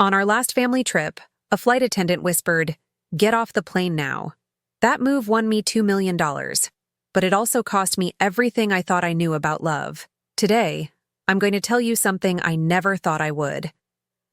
On our last family trip, a flight attendant whispered, "Get off the plane now." That move won me $2 million, but it also cost me everything I thought I knew about love. Today, I'm going to tell you something I never thought I would.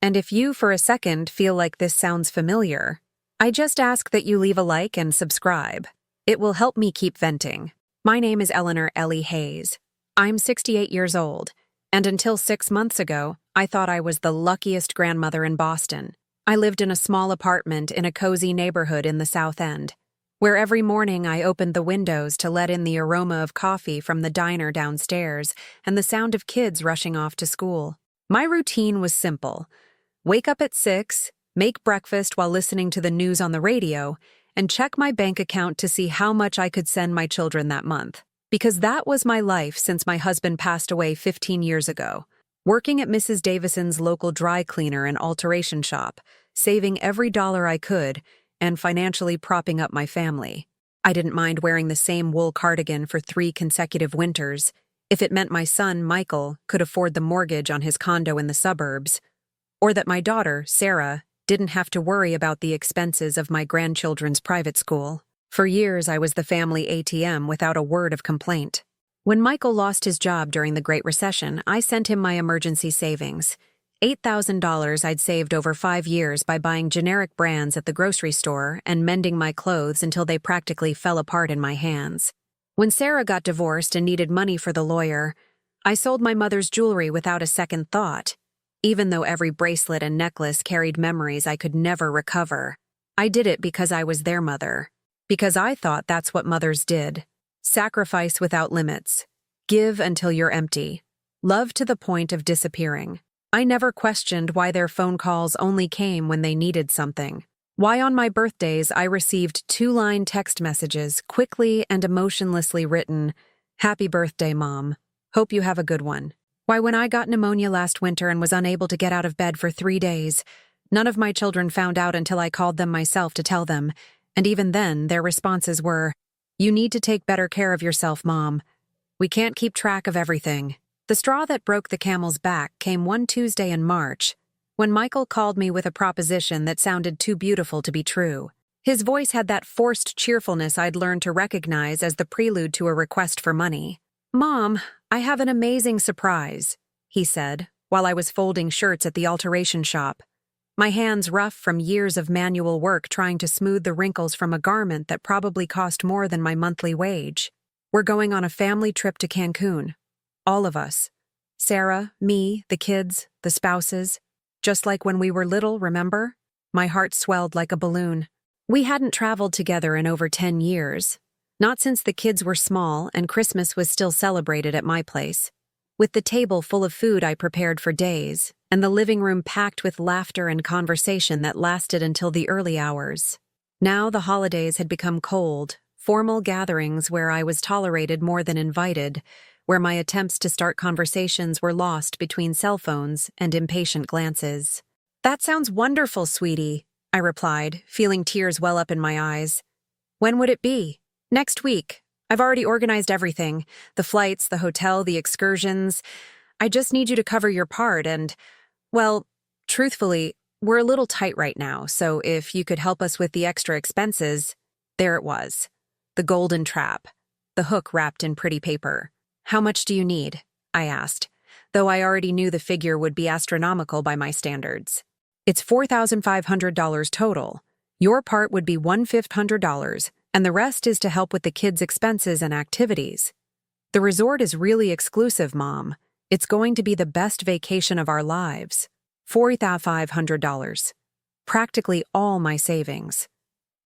And if you, for a second, feel like this sounds familiar, I just ask that you leave a like and subscribe. It will help me keep venting. My name is Eleanor Ellie Hayes. I'm 68 years old, and until 6 months ago, I thought I was the luckiest grandmother in Boston. I lived in a small apartment in a cozy neighborhood in the South End, where every morning I opened the windows to let in the aroma of coffee from the diner downstairs and the sound of kids rushing off to school. My routine was simple. Wake up at 6, make breakfast while listening to the news on the radio, and check my bank account to see how much I could send my children that month. Because that was my life since my husband passed away 15 years ago, working at Mrs. Davison's local dry cleaner and alteration shop, saving every dollar I could, and financially propping up my family. I didn't mind wearing the same wool cardigan for 3 consecutive winters if it meant my son, Michael, could afford the mortgage on his condo in the suburbs, or that my daughter, Sarah, didn't have to worry about the expenses of my grandchildren's private school. For years, I was the family ATM without a word of complaint. When Michael lost his job during the Great Recession, I sent him my emergency savings, $8,000 I'd saved over 5 years by buying generic brands at the grocery store and mending my clothes until they practically fell apart in my hands. When Sarah got divorced and needed money for the lawyer, I sold my mother's jewelry without a second thought, even though every bracelet and necklace carried memories I could never recover. I did it because I was their mother. Because I thought that's what mothers did. Sacrifice without limits. Give until you're empty. Love to the point of disappearing. I never questioned why their phone calls only came when they needed something. Why on my birthdays I received 2-line text messages, quickly and emotionlessly written, "Happy birthday, Mom. Hope you have a good one." Why when I got pneumonia last winter and was unable to get out of bed for 3 days, none of my children found out until I called them myself to tell them, and even then their responses were, "You need to take better care of yourself, Mom. We can't keep track of everything." The straw that broke the camel's back came one Tuesday in March, when Michael called me with a proposition that sounded too beautiful to be true. His voice had that forced cheerfulness I'd learned to recognize as the prelude to a request for money. "Mom, I have an amazing surprise," he said, while I was folding shirts at the alteration shop, my hands rough from years of manual work trying to smooth the wrinkles from a garment that probably cost more than my monthly wage. "We're going on a family trip to Cancun. All of us. Sarah, me, the kids, the spouses. Just like when we were little, remember?" My heart swelled like a balloon. We hadn't traveled together in over 10 years. Not since the kids were small and Christmas was still celebrated at my place. With the table full of food I prepared for days, and the living room packed with laughter and conversation that lasted until the early hours. Now the holidays had become cold, formal gatherings where I was tolerated more than invited, where my attempts to start conversations were lost between cell phones and impatient glances. "That sounds wonderful, sweetie," I replied, feeling tears well up in my eyes. "When would it be?" "Next week. I've already organized everything. The flights, the hotel, the excursions. I just need you to cover your part and, well, truthfully, we're a little tight right now, so if you could help us with the extra expenses." There it was. The golden trap. The hook wrapped in pretty paper. "How much do you need?" I asked, though I already knew the figure would be astronomical by my standards. "It's $4,500 total. Your part would be $1,500, and the rest is to help with the kids' expenses and activities. The resort is really exclusive, Mom. It's going to be the best vacation of our lives." $4,500. Practically all my savings.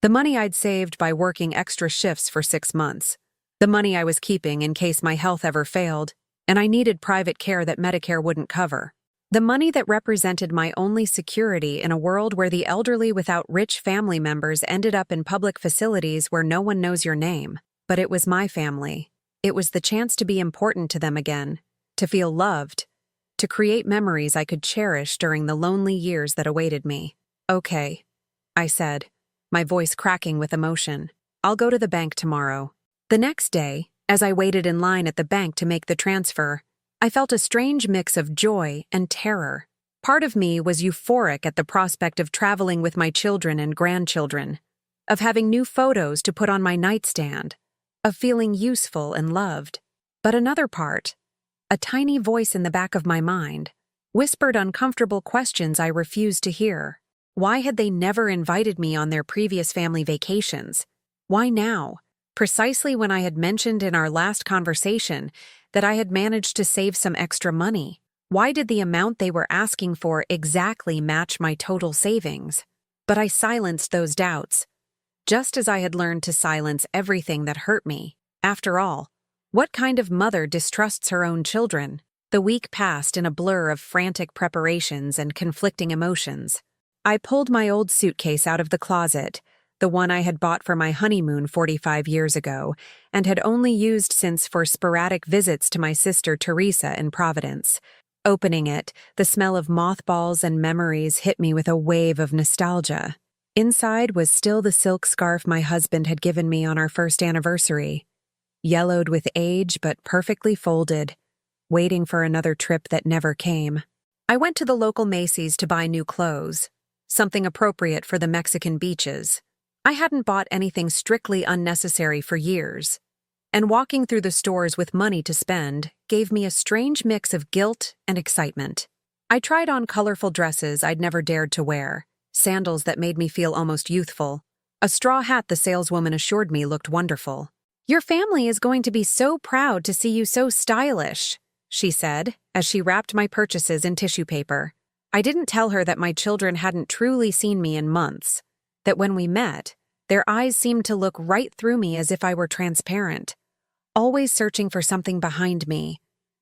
The money I'd saved by working extra shifts for 6 months. The money I was keeping in case my health ever failed, and I needed private care that Medicare wouldn't cover. The money that represented my only security in a world where the elderly without rich family members ended up in public facilities where no one knows your name. But it was my family. It was the chance to be important to them again, to feel loved, to create memories I could cherish during the lonely years that awaited me. "Okay," I said, my voice cracking with emotion. "I'll go to the bank tomorrow." The next day, as I waited in line at the bank to make the transfer, I felt a strange mix of joy and terror. Part of me was euphoric at the prospect of traveling with my children and grandchildren, of having new photos to put on my nightstand, of feeling useful and loved. But another part, a tiny voice in the back of my mind, whispered uncomfortable questions I refused to hear. Why had they never invited me on their previous family vacations? Why now, precisely when I had mentioned in our last conversation that I had managed to save some extra money? Why did the amount they were asking for exactly match my total savings? But I silenced those doubts, just as I had learned to silence everything that hurt me. After all, what kind of mother distrusts her own children? The week passed in a blur of frantic preparations and conflicting emotions. I pulled my old suitcase out of the closet, the one I had bought for my honeymoon 45 years ago, and had only used since for sporadic visits to my sister Teresa in Providence. Opening it, the smell of mothballs and memories hit me with a wave of nostalgia. Inside was still the silk scarf my husband had given me on our first anniversary, yellowed with age but perfectly folded, waiting for another trip that never came. I went to the local Macy's to buy new clothes, something appropriate for the Mexican beaches. I hadn't bought anything strictly unnecessary for years, and walking through the stores with money to spend gave me a strange mix of guilt and excitement. I tried on colorful dresses I'd never dared to wear, sandals that made me feel almost youthful, a straw hat the saleswoman assured me looked wonderful. "Your family is going to be so proud to see you so stylish," she said, as she wrapped my purchases in tissue paper. I didn't tell her that my children hadn't truly seen me in months, that when we met, their eyes seemed to look right through me as if I were transparent, always searching for something behind me,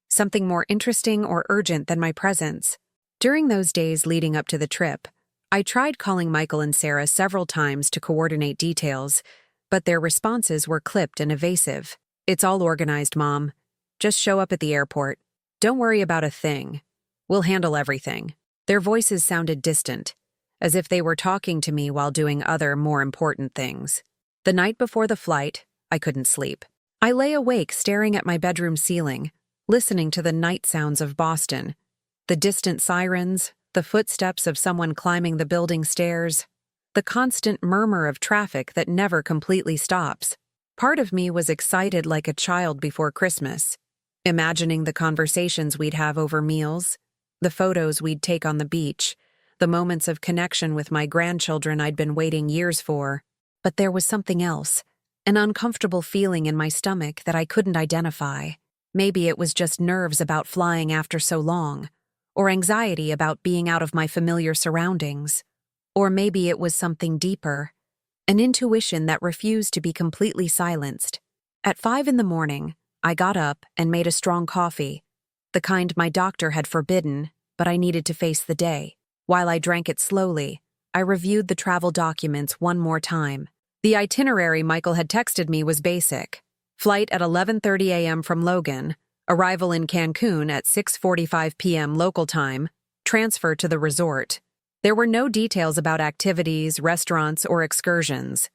something more interesting or urgent than my presence. During those days leading up to the trip, I tried calling Michael and Sarah several times to coordinate details, but their responses were clipped and evasive. "It's all organized, Mom. Just show up at the airport. Don't worry about a thing. We'll handle everything." Their voices sounded distant, as if they were talking to me while doing other, more important things. The night before the flight, I couldn't sleep. I lay awake staring at my bedroom ceiling, listening to the night sounds of Boston, the distant sirens, the footsteps of someone climbing the building stairs, the constant murmur of traffic that never completely stops. Part of me was excited like a child before Christmas, imagining the conversations we'd have over meals, the photos we'd take on the beach, the moments of connection with my grandchildren I'd been waiting years for. But there was something else, an uncomfortable feeling in my stomach that I couldn't identify. Maybe it was just nerves about flying after so long, or anxiety about being out of my familiar surroundings. Or maybe it was something deeper, an intuition that refused to be completely silenced. At 5 a.m, I got up and made a strong coffee, the kind my doctor had forbidden, but I needed to face the day. While I drank it slowly, I reviewed the travel documents one more time. The itinerary Michael had texted me was basic. Flight at 11:30 a.m. from Logan, arrival in Cancun at 6:45 p.m. local time, transfer to the resort. There were no details about activities, restaurants, or excursions,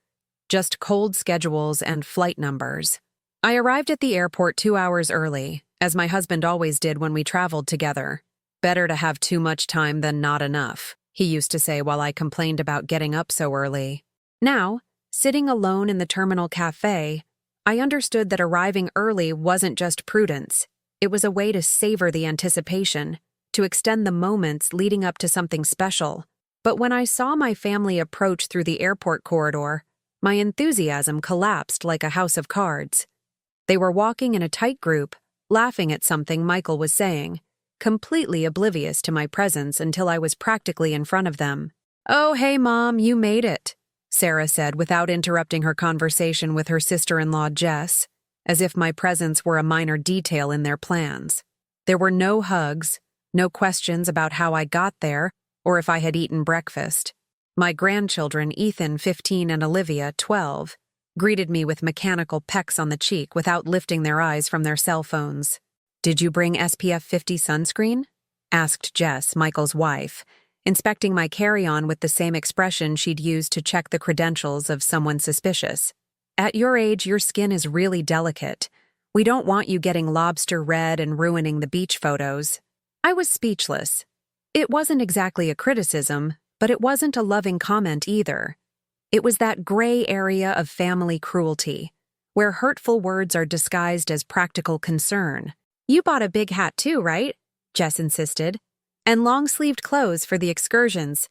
just cold schedules and flight numbers. I arrived at the airport 2 hours early, as my husband always did when we traveled together. "Better to have too much time than not enough," he used to say while I complained about getting up so early. Now, sitting alone in the terminal cafe, I understood that arriving early wasn't just prudence. It was a way to savor the anticipation, to extend the moments leading up to something special. But when I saw my family approach through the airport corridor, my enthusiasm collapsed like a house of cards. They were walking in a tight group, laughing at something Michael was saying, completely oblivious to my presence until I was practically in front of them. "Oh, hey, Mom, you made it," Sarah said without interrupting her conversation with her sister-in-law Jess, as if my presence were a minor detail in their plans. There were no hugs, no questions about how I got there or if I had eaten breakfast. My grandchildren, Ethan, 15, and Olivia, 12, greeted me with mechanical pecks on the cheek without lifting their eyes from their cell phones. "Did you bring SPF 50 sunscreen?" asked Jess, Michael's wife, inspecting my carry-on with the same expression she'd used to check the credentials of someone suspicious. "At your age, your skin is really delicate. We don't want you getting lobster red and ruining the beach photos." I was speechless. It wasn't exactly a criticism, but it wasn't a loving comment either. It was that gray area of family cruelty, where hurtful words are disguised as practical concern. "You bought a big hat too, right?" Jess insisted. "And long-sleeved clothes for the excursions.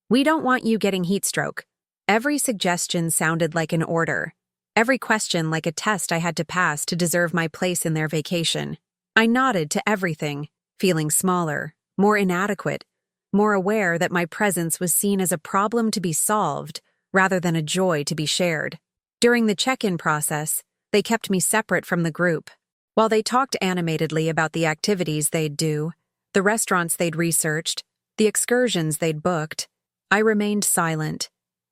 We don't want you getting heat stroke." Every suggestion sounded like an order. Every question like a test I had to pass to deserve my place in their vacation. I nodded to everything, feeling smaller, more inadequate, more aware that my presence was seen as a problem to be solved rather than a joy to be shared. During the check-in process, they kept me separate from the group. While they talked animatedly about the activities they'd do, the restaurants they'd researched, the excursions they'd booked, I remained silent,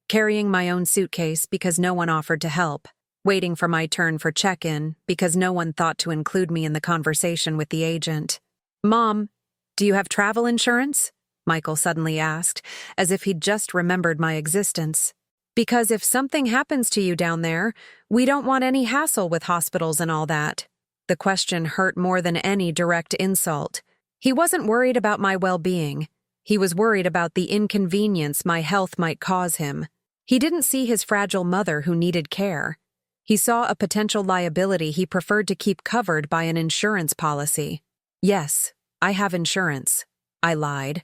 carrying my own suitcase because no one offered to help, waiting for my turn for check-in because no one thought to include me in the conversation with the agent. "Mom, do you have travel insurance?" Michael suddenly asked, as if he'd just remembered my existence. "Because if something happens to you down there, we don't want any hassle with hospitals and all that." The question hurt more than any direct insult. He wasn't worried about my well-being. He was worried about the inconvenience my health might cause him. He didn't see his fragile mother who needed care. He saw a potential liability he preferred to keep covered by an insurance policy. "Yes, I have insurance," I lied,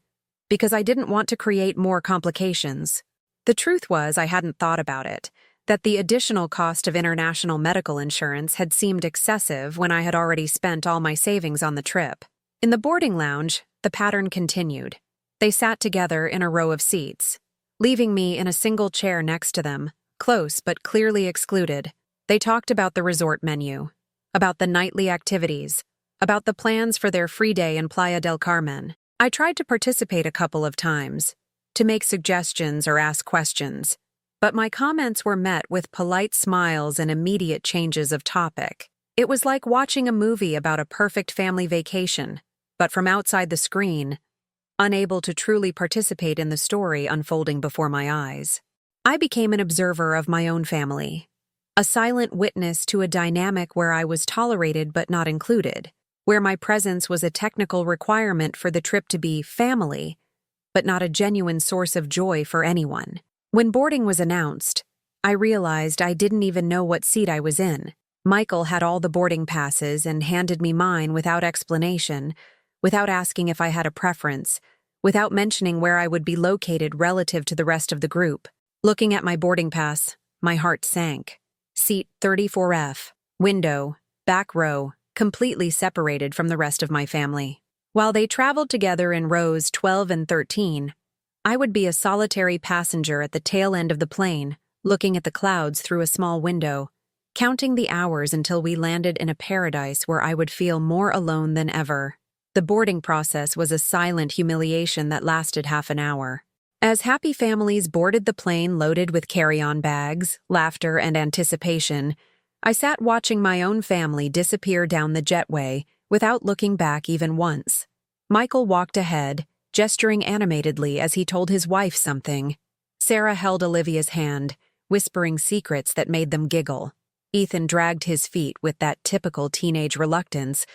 because I didn't want to create more complications. The truth was I hadn't thought about it, that the additional cost of international medical insurance had seemed excessive when I had already spent all my savings on the trip. In the boarding lounge, the pattern continued. They sat together in a row of seats, leaving me in a single chair next to them, close but clearly excluded. They talked about the resort menu, about the nightly activities, about the plans for their free day in Playa del Carmen. I tried to participate a couple of times, to make suggestions or ask questions, but my comments were met with polite smiles and immediate changes of topic. It was like watching a movie about a perfect family vacation, but from outside the screen, unable to truly participate in the story unfolding before my eyes. I became an observer of my own family, a silent witness to a dynamic where I was tolerated but not included, where my presence was a technical requirement for the trip to be family, but not a genuine source of joy for anyone. When boarding was announced, I realized I didn't even know what seat I was in. Michael had all the boarding passes and handed me mine without explanation, without asking if I had a preference, without mentioning where I would be located relative to the rest of the group. Looking at my boarding pass, my heart sank. Seat 34F, window, back row, completely separated from the rest of my family. While they traveled together in rows 12 and 13, I would be a solitary passenger at the tail end of the plane, looking at the clouds through a small window, counting the hours until we landed in a paradise where I would feel more alone than ever. The boarding process was a silent humiliation that lasted half an hour. As happy families boarded the plane loaded with carry-on bags, laughter, and anticipation, I sat watching my own family disappear down the jetway without looking back even once. Michael walked ahead, gesturing animatedly as he told his wife something. Sarah held Olivia's hand, whispering secrets that made them giggle. Ethan dragged his feet with that typical teenage reluctance,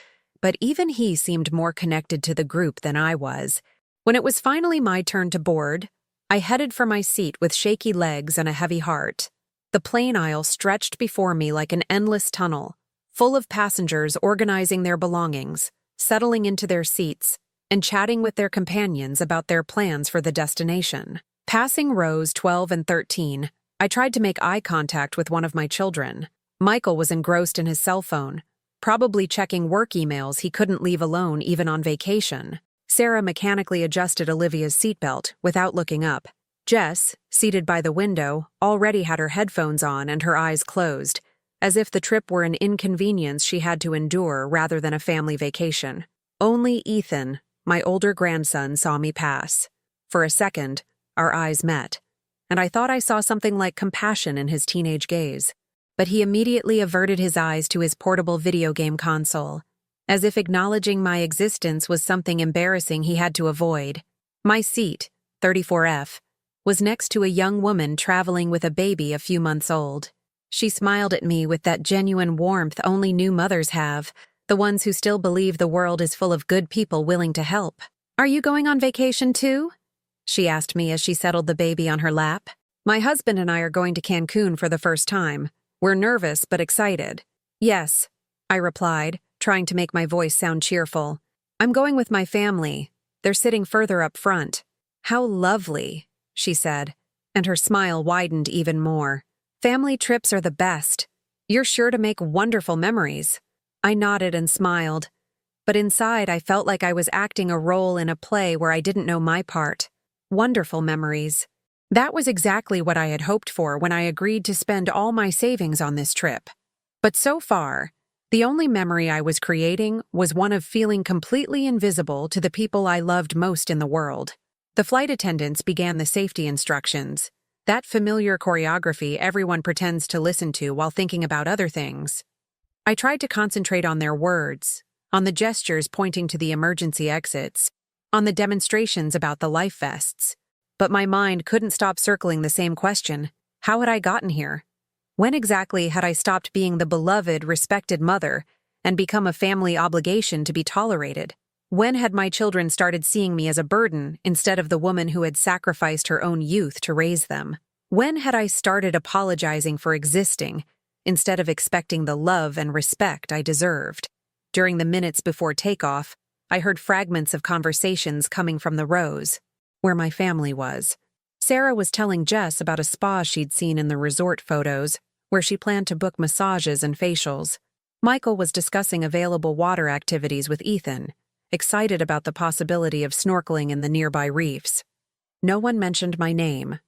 but even he seemed more connected to the group than I was. When it was finally my turn to board, I headed for my seat with shaky legs and a heavy heart. The plane aisle stretched before me like an endless tunnel, full of passengers organizing their belongings, settling into their seats, and chatting with their companions about their plans for the destination. Passing rows 12 and 13, I tried to make eye contact with one of my children. Michael was engrossed in his cell phone, probably checking work emails he couldn't leave alone even on vacation. Sarah mechanically adjusted Olivia's seatbelt without looking up. Jess, seated by the window, already had her headphones on and her eyes closed, as if the trip were an inconvenience she had to endure rather than a family vacation. Only Ethan, my older grandson, saw me pass. For a second, our eyes met, and I thought I saw something like compassion in his teenage gaze. But he immediately averted his eyes to his portable video game console, as if acknowledging my existence was something embarrassing he had to avoid. My seat, 34F, was next to a young woman traveling with a baby a few months old. She smiled at me with that genuine warmth only new mothers have, the ones who still believe the world is full of good people willing to help. Are you going on vacation too? She asked me as she settled the baby on her lap. My husband and I are going to Cancun for the first time. We're nervous but excited. Yes, I replied, trying to make my voice sound cheerful. I'm going with my family. They're sitting further up front. How lovely, she said, and her smile widened even more. Family trips are the best. You're sure to make wonderful memories. I nodded and smiled, but inside I felt like I was acting a role in a play where I didn't know my part. Wonderful memories. That was exactly what I had hoped for when I agreed to spend all my savings on this trip. But so far, the only memory I was creating was one of feeling completely invisible to the people I loved most in the world. The flight attendants began the safety instructions, that familiar choreography everyone pretends to listen to while thinking about other things. I tried to concentrate on their words, on the gestures pointing to the emergency exits, on the demonstrations about the life vests. But my mind couldn't stop circling the same question. How had I gotten here? When exactly had I stopped being the beloved, respected mother and become a family obligation to be tolerated? When had my children started seeing me as a burden instead of the woman who had sacrificed her own youth to raise them? When had I started apologizing for existing instead of expecting the love and respect I deserved? During the minutes before takeoff, I heard fragments of conversations coming from the rows, where my family was. Sarah was telling Jess about a spa she'd seen in the resort photos, where she planned to book massages and facials. Michael was discussing available water activities with Ethan, excited about the possibility of snorkeling in the nearby reefs. No one mentioned my name.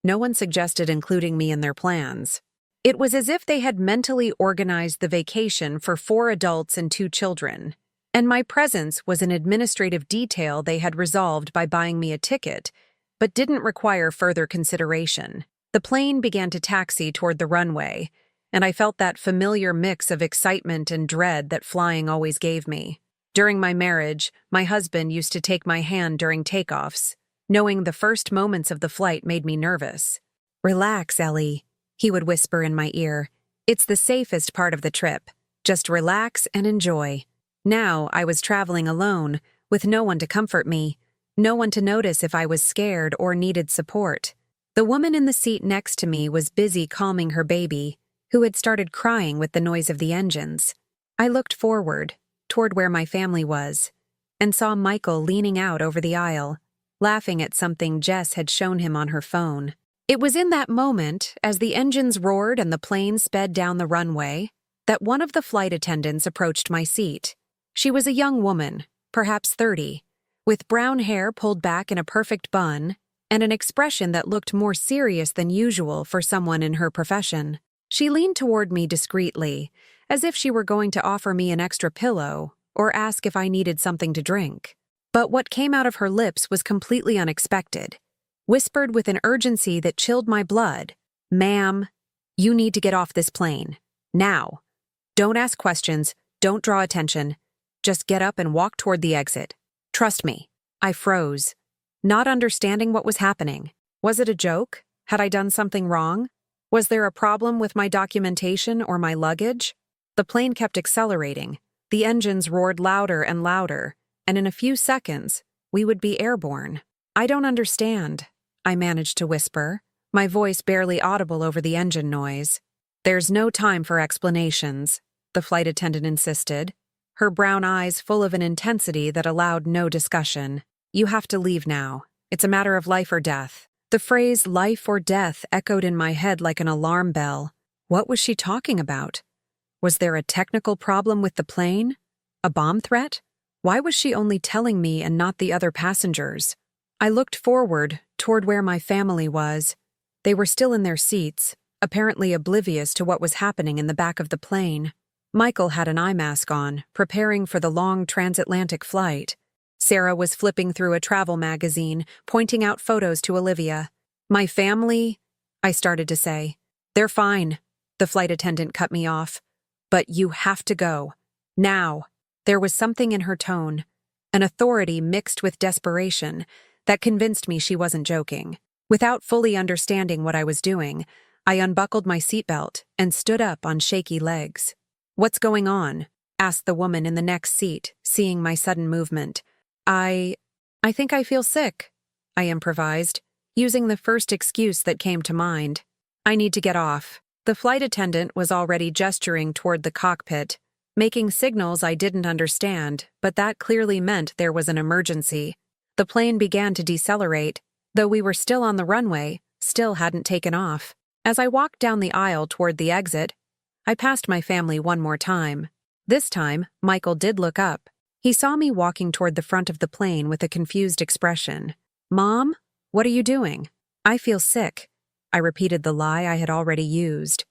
No one suggested including me in their plans. It was as if they had mentally organized the vacation for 4 adults and 2 children, and my presence was an administrative detail they had resolved by buying me a ticket, but didn't require further consideration. The plane began to taxi toward the runway, and I felt that familiar mix of excitement and dread that flying always gave me. During my marriage, my husband used to take my hand during takeoffs, knowing the first moments of the flight made me nervous. "Relax, Ellie," he would whisper in my ear. "It's the safest part of the trip. Just relax and enjoy." Now I was traveling alone, with no one to comfort me, no one to notice if I was scared or needed support. The woman in the seat next to me was busy calming her baby, who had started crying with the noise of the engines. I looked forward, toward where my family was, and saw Michael leaning out over the aisle, laughing at something Jess had shown him on her phone. It was in that moment, as the engines roared and the plane sped down the runway, that one of the flight attendants approached my seat. She was a young woman, perhaps 30, with brown hair pulled back in a perfect bun and an expression that looked more serious than usual for someone in her profession. She leaned toward me discreetly, as if she were going to offer me an extra pillow or ask if I needed something to drink. But what came out of her lips was completely unexpected, whispered with an urgency that chilled my blood. "Ma'am, you need to get off this plane. Now. Don't ask questions, don't draw attention. Just get up and walk toward the exit. Trust me." I froze, not understanding what was happening. Was it a joke? Had I done something wrong? Was there a problem with my documentation or my luggage? The plane kept accelerating. The engines roared louder and louder, and in a few seconds, we would be airborne. "I don't understand," I managed to whisper, my voice barely audible over the engine noise. "There's no time for explanations," the flight attendant insisted, her brown eyes full of an intensity that allowed no discussion. "You have to leave now. It's a matter of life or death." The phrase life or death echoed in my head like an alarm bell. What was she talking about? Was there a technical problem with the plane? A bomb threat? Why was she only telling me and not the other passengers? I looked forward, toward where my family was. They were still in their seats, apparently oblivious to what was happening in the back of the plane. Michael had an eye mask on, preparing for the long transatlantic flight. Sarah was flipping through a travel magazine, pointing out photos to Olivia. "My family," I started to say. "They're fine," the flight attendant cut me off. "But you have to go. Now." There was something in her tone, an authority mixed with desperation, that convinced me she wasn't joking. Without fully understanding what I was doing, I unbuckled my seatbelt and stood up on shaky legs. "What's going on?" asked the woman in the next seat, seeing my sudden movement. I think I feel sick, I improvised, using the first excuse that came to mind. I need to get off. The flight attendant was already gesturing toward the cockpit, making signals I didn't understand, but that clearly meant there was an emergency. The plane began to decelerate, though we were still on the runway, still hadn't taken off. As I walked down the aisle toward the exit, I passed my family one more time. This time, Michael did look up. He saw me walking toward the front of the plane with a confused expression. "Mom, what are you doing?" "I feel sick." I repeated the lie I had already used.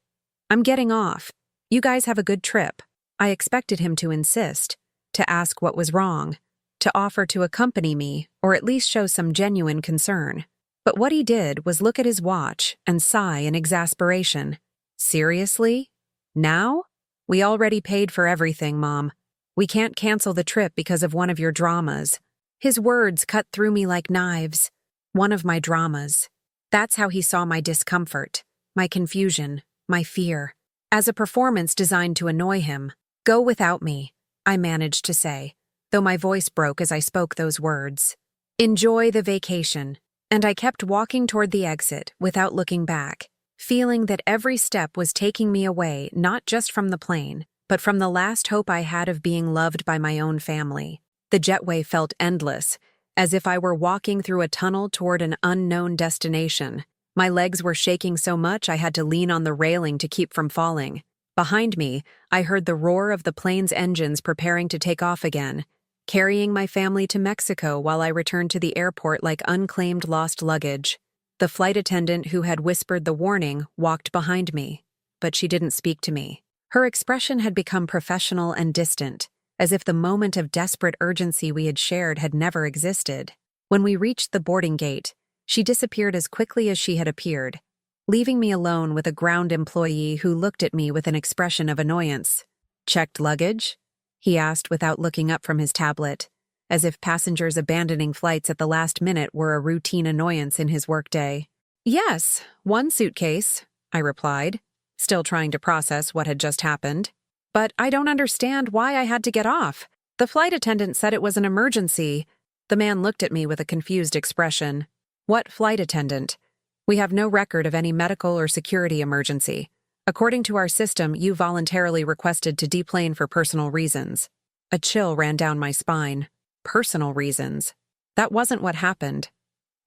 "I'm getting off. You guys have a good trip." I expected him to insist, to ask what was wrong, to offer to accompany me, or at least show some genuine concern. But what he did was look at his watch and sigh in exasperation. "Seriously? Now? We already paid for everything, Mom. We can't cancel the trip because of one of your dramas." His words cut through me like knives. One of my dramas. That's how he saw my discomfort, my confusion, my fear. As a performance designed to annoy him. "Go without me," I managed to say, though my voice broke as I spoke those words. "Enjoy the vacation." And I kept walking toward the exit without looking back, feeling that every step was taking me away not just from the plane, but from the last hope I had of being loved by my own family. The jetway felt endless, as if I were walking through a tunnel toward an unknown destination. My legs were shaking so much I had to lean on the railing to keep from falling. Behind me, I heard the roar of the plane's engines preparing to take off again, carrying my family to Mexico while I returned to the airport like unclaimed lost luggage. The flight attendant who had whispered the warning walked behind me, but she didn't speak to me. Her expression had become professional and distant, as if the moment of desperate urgency we had shared had never existed. When we reached the boarding gate, she disappeared as quickly as she had appeared, leaving me alone with a ground employee who looked at me with an expression of annoyance. "Checked luggage?" he asked without looking up from his tablet, as if passengers abandoning flights at the last minute were a routine annoyance in his workday. "Yes, one suitcase," I replied, still trying to process what had just happened. "But I don't understand why I had to get off. The flight attendant said it was an emergency." The man looked at me with a confused expression. "What flight attendant? We have no record of any medical or security emergency. According to our system, you voluntarily requested to deplane for personal reasons." A chill ran down my spine. Personal reasons. That wasn't what happened.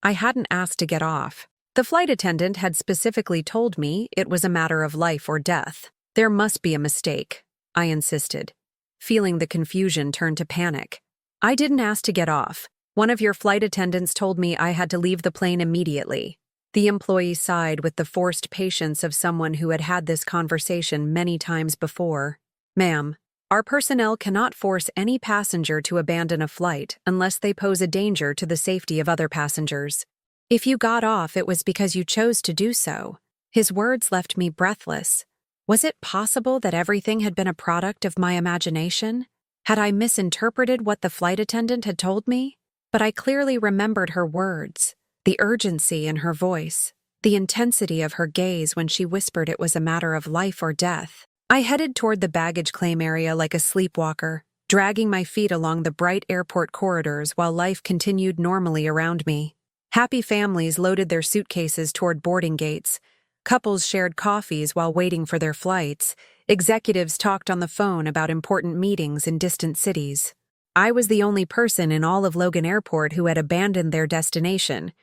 I hadn't asked to get off. The flight attendant had specifically told me it was a matter of life or death. There must be a mistake, I insisted, feeling the confusion turn to panic. "I didn't ask to get off. One of your flight attendants told me I had to leave the plane immediately." The employee sighed with the forced patience of someone who had had this conversation many times before. "Ma'am, our personnel cannot force any passenger to abandon a flight unless they pose a danger to the safety of other passengers. If you got off, it was because you chose to do so." His words left me breathless. Was it possible that everything had been a product of my imagination? Had I misinterpreted what the flight attendant had told me? But I clearly remembered her words, the urgency in her voice, the intensity of her gaze when she whispered it was a matter of life or death. I headed toward the baggage claim area like a sleepwalker, dragging my feet along the bright airport corridors while life continued normally around me. Happy families loaded their suitcases toward boarding gates. Couples shared coffees while waiting for their flights. Executives talked on the phone about important meetings in distant cities. I was the only person in all of Logan Airport who had abandoned their destination,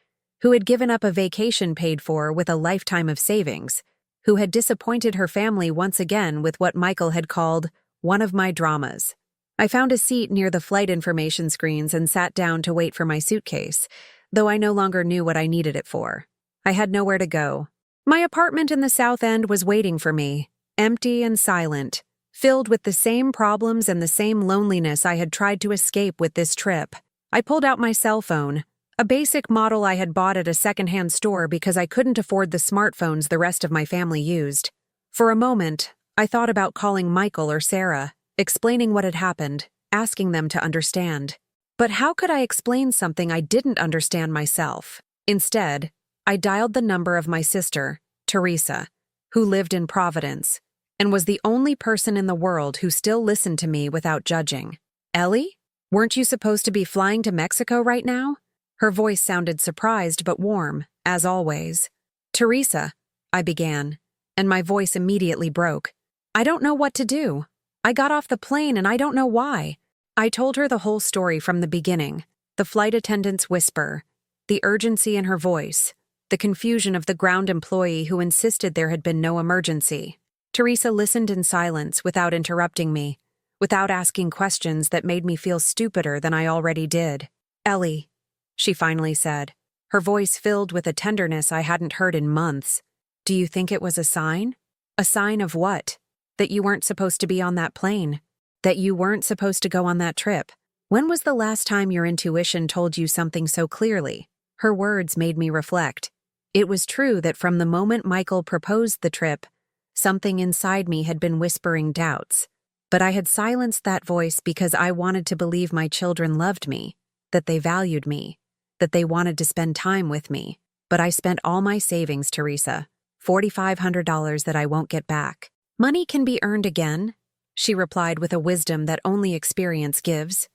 who had given up a vacation paid for with a lifetime of savings, who had disappointed her family once again with what Michael had called one of my dramas. I found a seat near the flight information screens and sat down to wait for my suitcase, though I no longer knew what I needed it for. I had nowhere to go. My apartment in the South End was waiting for me, empty and silent, filled with the same problems and the same loneliness I had tried to escape with this trip. I pulled out my cell phone, a basic model I had bought at a secondhand store because I couldn't afford the smartphones the rest of my family used. For a moment, I thought about calling Michael or Sarah, explaining what had happened, asking them to understand. But how could I explain something I didn't understand myself? Instead, I dialed the number of my sister, Teresa, who lived in Providence, and was the only person in the world who still listened to me without judging. "Ellie?" Weren't you supposed to be flying to Mexico right now? Her voice sounded surprised but warm, as always. Teresa, I began, and my voice immediately broke. I don't know what to do. I got off the plane and I don't know why. I told her the whole story from the beginning. The flight attendant's whisper, the urgency in her voice, the confusion of the ground employee who insisted there had been no emergency. Teresa listened in silence without interrupting me, without asking questions that made me feel stupider than I already did. Ellie, she finally said, her voice filled with a tenderness I hadn't heard in months. Do you think it was a sign? A sign of what? That you weren't supposed to be on that plane? That you weren't supposed to go on that trip? When was the last time your intuition told you something so clearly? Her words made me reflect. It was true that from the moment Michael proposed the trip, something inside me had been whispering doubts. But I had silenced that voice because I wanted to believe my children loved me, that they valued me, that they wanted to spend time with me. But I spent all my savings, Teresa, $4,500 that I won't get back. Money can be earned again, she replied with a wisdom that only experience gives.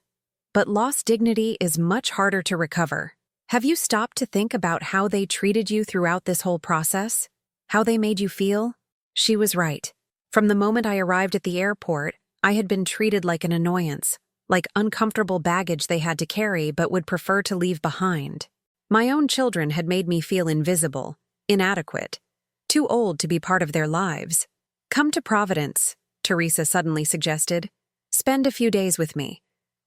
But lost dignity is much harder to recover. Have you stopped to think about how they treated you throughout this whole process? How they made you feel? She was right. From the moment I arrived at the airport, I had been treated like an annoyance, like uncomfortable baggage they had to carry but would prefer to leave behind. My own children had made me feel invisible, inadequate, too old to be part of their lives. Come to Providence, Teresa suddenly suggested. Spend a few days with me.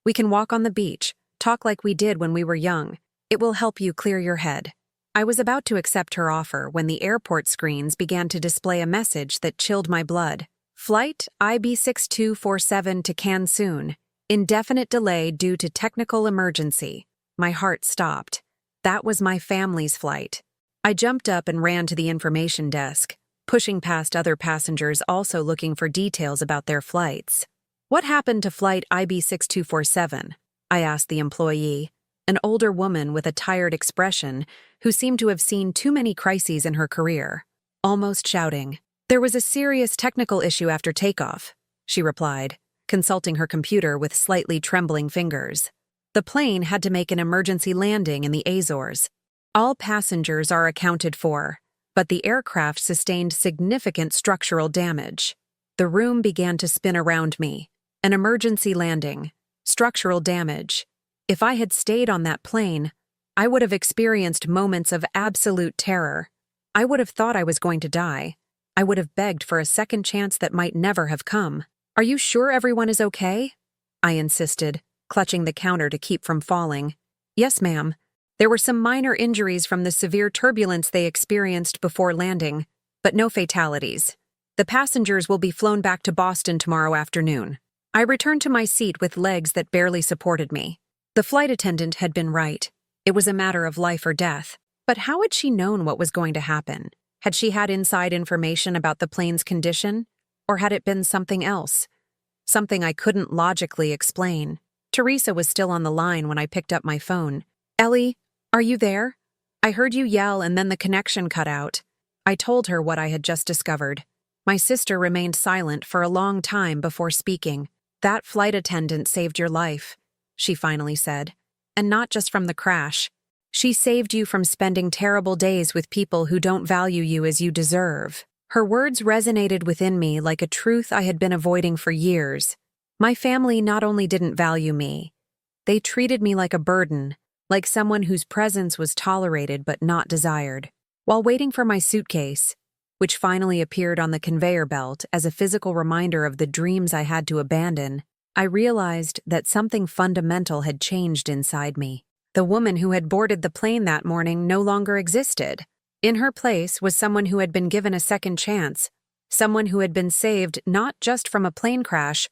We can walk on the beach, talk like we did when we were young. It will help you clear your head. I was about to accept her offer when the airport screens began to display a message that chilled my blood. Flight IB6247 to Cancun. Indefinite delay due to technical emergency. My heart stopped. That was my family's flight. I jumped up and ran to the information desk, pushing past other passengers also looking for details about their flights. What happened to flight IB6247? I asked the employee, an older woman with a tired expression who seemed to have seen too many crises in her career. Almost shouting, "There was a serious technical issue after takeoff," she replied, consulting her computer with slightly trembling fingers. The plane had to make an emergency landing in the Azores. All passengers are accounted for, but the aircraft sustained significant structural damage. The room began to spin around me. An emergency landing, structural damage. If I had stayed on that plane, I would have experienced moments of absolute terror. I would have thought I was going to die. I would have begged for a second chance that might never have come. Are you sure everyone is okay? I insisted, clutching the counter to keep from falling. Yes, ma'am. There were some minor injuries from the severe turbulence they experienced before landing, but no fatalities. The passengers will be flown back to Boston tomorrow afternoon. I returned to my seat with legs that barely supported me. The flight attendant had been right. It was a matter of life or death. But how had she known what was going to happen? Had she had inside information about the plane's condition? Or had it been something else? Something I couldn't logically explain. Teresa was still on the line when I picked up my phone. Ellie, are you there? I heard you yell and then the connection cut out. I told her what I had just discovered. My sister remained silent for a long time before speaking. That flight attendant saved your life, she finally said. And not just from the crash. She saved you from spending terrible days with people who don't value you as you deserve. Her words resonated within me like a truth I had been avoiding for years. My family not only didn't value me, they treated me like a burden, like someone whose presence was tolerated but not desired. While waiting for my suitcase, which finally appeared on the conveyor belt as a physical reminder of the dreams I had to abandon, I realized that something fundamental had changed inside me. The woman who had boarded the plane that morning no longer existed. In her place was someone who had been given a second chance, someone who had been saved not just from a plane crash,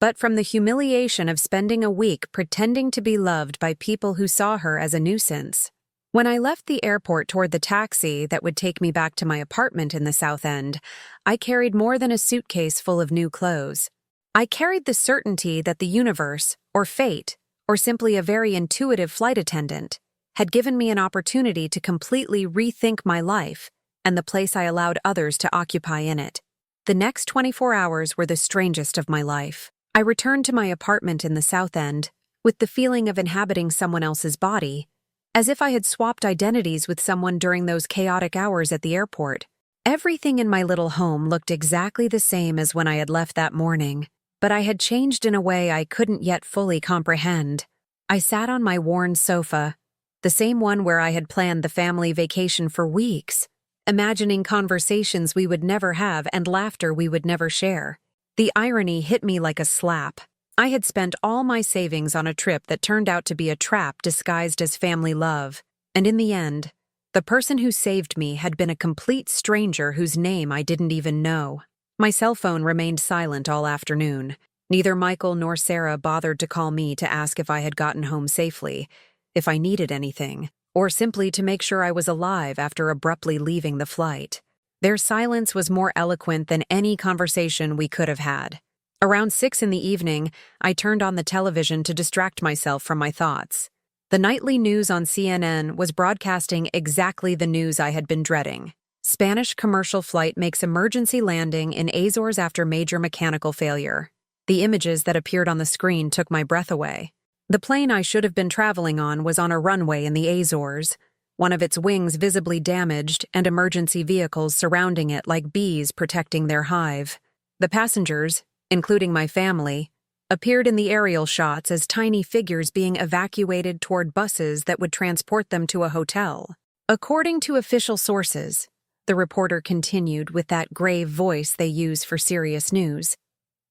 but from the humiliation of spending a week pretending to be loved by people who saw her as a nuisance. When I left the airport toward the taxi that would take me back to my apartment in the South End, I carried more than a suitcase full of new clothes. I carried the certainty that the universe, or fate, or simply a very intuitive flight attendant, had given me an opportunity to completely rethink my life and the place I allowed others to occupy in it. The next 24 hours were the strangest of my life. I returned to my apartment in the South End with the feeling of inhabiting someone else's body, as if I had swapped identities with someone during those chaotic hours at the airport. Everything in my little home looked exactly the same as when I had left that morning, but I had changed in a way I couldn't yet fully comprehend. I sat on my worn sofa, the same one where I had planned the family vacation for weeks, imagining conversations we would never have and laughter we would never share. The irony hit me like a slap. I had spent all my savings on a trip that turned out to be a trap disguised as family love, and in the end, the person who saved me had been a complete stranger whose name I didn't even know. My cell phone remained silent all afternoon. Neither Michael nor Sarah bothered to call me to ask if I had gotten home safely, if I needed anything, or simply to make sure I was alive after abruptly leaving the flight. Their silence was more eloquent than any conversation we could have had. Around 6 in the evening, I turned on the television to distract myself from my thoughts. The nightly news on CNN was broadcasting exactly the news I had been dreading. Spanish commercial flight makes emergency landing in Azores after major mechanical failure. The images that appeared on the screen took my breath away. The plane I should have been traveling on was on a runway in the Azores, one of its wings visibly damaged and emergency vehicles surrounding it like bees protecting their hive. The passengers, including my family, appeared in the aerial shots as tiny figures being evacuated toward buses that would transport them to a hotel. According to official sources, the reporter continued with that grave voice they use for serious news,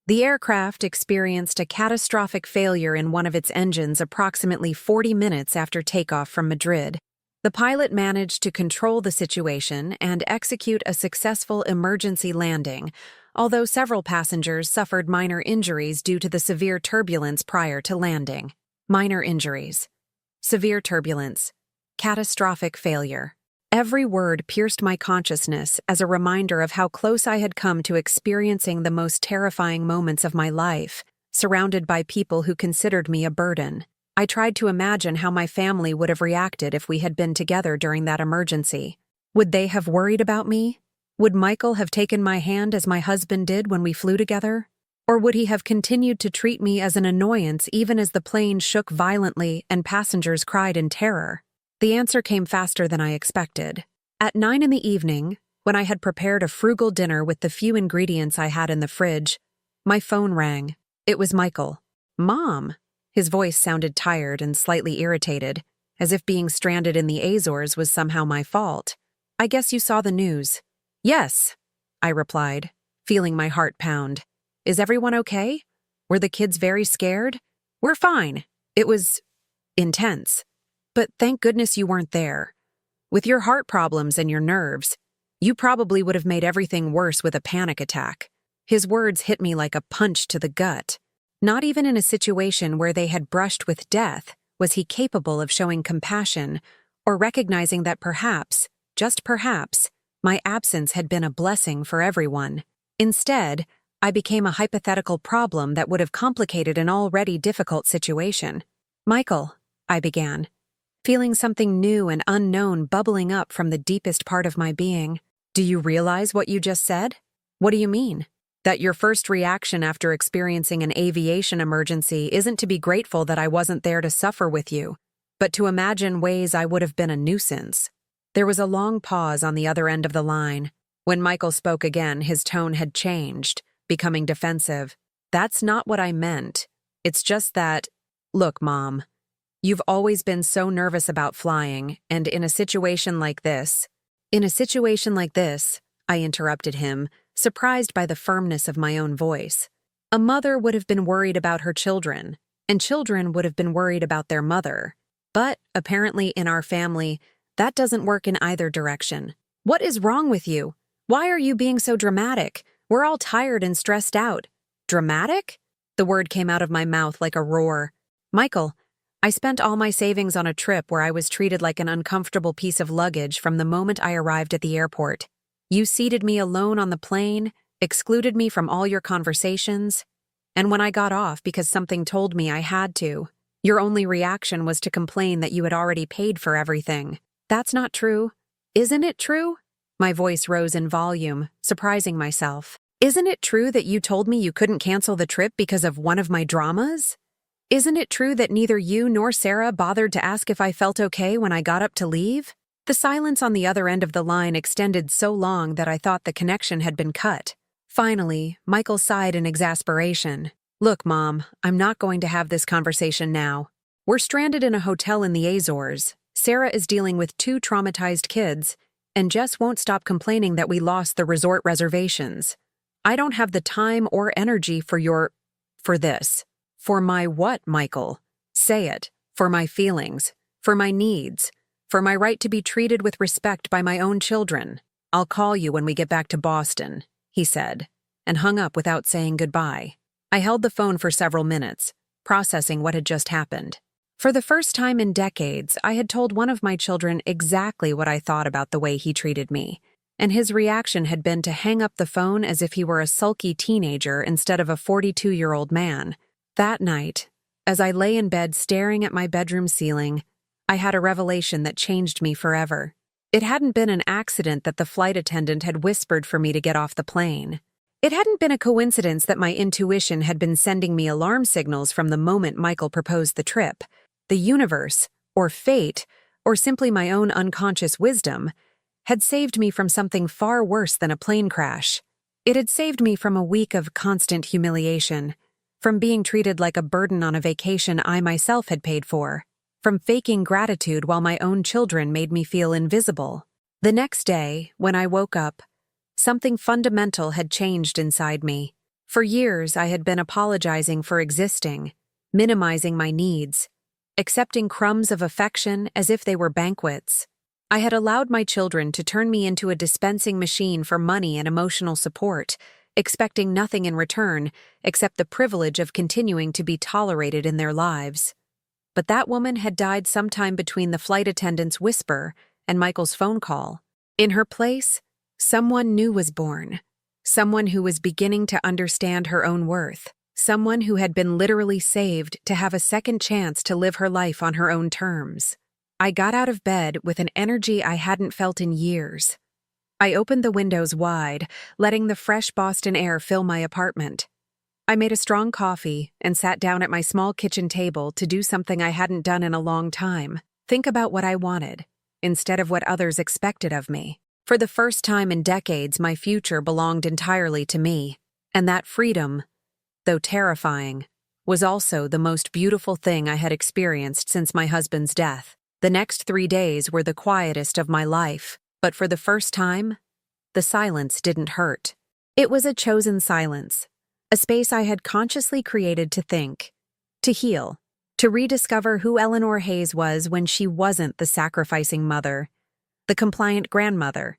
the aircraft experienced a catastrophic failure in one of its engines approximately 40 minutes after takeoff from Madrid. The pilot managed to control the situation and execute a successful emergency landing, although several passengers suffered minor injuries due to the severe turbulence prior to landing. Minor injuries, severe turbulence, catastrophic failure. Every word pierced my consciousness as a reminder of how close I had come to experiencing the most terrifying moments of my life, surrounded by people who considered me a burden. I tried to imagine how my family would have reacted if we had been together during that emergency. Would they have worried about me? Would Michael have taken my hand as my husband did when we flew together? Or would he have continued to treat me as an annoyance even as the plane shook violently and passengers cried in terror? The answer came faster than I expected. At 9 in the evening, when I had prepared a frugal dinner with the few ingredients I had in the fridge, my phone rang. It was Michael. "Mom!" His voice sounded tired and slightly irritated, as if being stranded in the Azores was somehow my fault. "I guess you saw the news." "Yes," I replied, feeling my heart pound. "Is everyone okay? Were the kids very scared?" "We're fine. It was intense. But thank goodness you weren't there. With your heart problems and your nerves, you probably would have made everything worse with a panic attack." His words hit me like a punch to the gut. Not even in a situation where they had brushed with death was he capable of showing compassion or recognizing that perhaps, just perhaps, my absence had been a blessing for everyone. Instead, I became a hypothetical problem that would have complicated an already difficult situation. "Michael," I began, feeling something new and unknown bubbling up from the deepest part of my being. "Do you realize what you just said?" "What do you mean?" "That your first reaction after experiencing an aviation emergency isn't to be grateful that I wasn't there to suffer with you, but to imagine ways I would have been a nuisance." There was a long pause on the other end of the line. When Michael spoke again, his tone had changed, becoming defensive. "That's not what I meant. It's just that, look, Mom, you've always been so nervous about flying, and in a situation like this, I interrupted him, surprised by the firmness of my own voice. A mother would have been worried about her children, and children would have been worried about their mother. But, apparently in our family, that doesn't work in either direction. What is wrong with you? Why are you being so dramatic? We're all tired and stressed out." "Dramatic?" The word came out of my mouth like a roar. "Michael, I spent all my savings on a trip where I was treated like an uncomfortable piece of luggage from the moment I arrived at the airport. You seated me alone on the plane, excluded me from all your conversations, and when I got off because something told me I had to, your only reaction was to complain that you had already paid for everything. That's not true. Isn't it true?" My voice rose in volume, surprising myself. "Isn't it true that you told me you couldn't cancel the trip because of one of my dramas?" Isn't it true that neither you nor Sarah bothered to ask if I felt okay when I got up to leave? The silence on the other end of the line extended so long that I thought the connection had been cut. Finally, Michael sighed in exasperation. Look, Mom, I'm not going to have this conversation now. We're stranded in a hotel in the Azores. Sarah is dealing with 2 traumatized kids, and Jess won't stop complaining that we lost the resort reservations. I don't have the time or energy for this. For my what, Michael? Say it. For my feelings. For my needs. For my right to be treated with respect by my own children. I'll call you when we get back to Boston, he said, and hung up without saying goodbye. I held the phone for several minutes, processing what had just happened. For the first time in decades, I had told one of my children exactly what I thought about the way he treated me, and his reaction had been to hang up the phone as if he were a sulky teenager instead of a 42-year-old man. That night, as I lay in bed staring at my bedroom ceiling, I had a revelation that changed me forever. It hadn't been an accident that the flight attendant had whispered for me to get off the plane. It hadn't been a coincidence that my intuition had been sending me alarm signals from the moment Michael proposed the trip. The universe, or fate, or simply my own unconscious wisdom, had saved me from something far worse than a plane crash. It had saved me from a week of constant humiliation, from being treated like a burden on a vacation I myself had paid for, from faking gratitude while my own children made me feel invisible. The next day, when I woke up, something fundamental had changed inside me. For years, I had been apologizing for existing, minimizing my needs, accepting crumbs of affection as if they were banquets. I had allowed my children to turn me into a dispensing machine for money and emotional support, expecting nothing in return except the privilege of continuing to be tolerated in their lives. But that woman had died sometime between the flight attendant's whisper and Michael's phone call. In her place, someone new was born, someone who was beginning to understand her own worth, someone who had been literally saved to have a second chance to live her life on her own terms. I got out of bed with an energy I hadn't felt in years. I opened the windows wide, letting the fresh Boston air fill my apartment. I made a strong coffee and sat down at my small kitchen table to do something I hadn't done in a long time, think about what I wanted, instead of what others expected of me. For the first time in decades, my future belonged entirely to me, and that freedom, though terrifying, was also the most beautiful thing I had experienced since my husband's death. The next 3 days were the quietest of my life, but for the first time, the silence didn't hurt. It was a chosen silence, a space I had consciously created to think, to heal, to rediscover who Eleanor Hayes was when she wasn't the sacrificing mother, the compliant grandmother,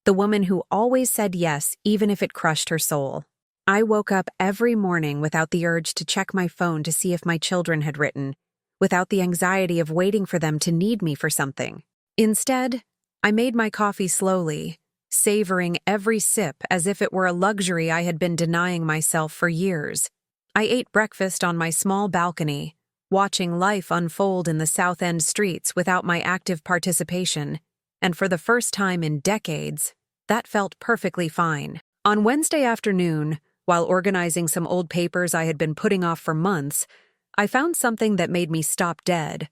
the woman who always said yes even if it crushed her soul. I woke up every morning without the urge to check my phone to see if my children had written, without the anxiety of waiting for them to need me for something. Instead, I made my coffee slowly, savoring every sip as if it were a luxury I had been denying myself for years. I ate breakfast on my small balcony, watching life unfold in the South End streets without my active participation, and for the first time in decades, that felt perfectly fine. On Wednesday afternoon, while organizing some old papers I had been putting off for months, I found something that made me stop dead.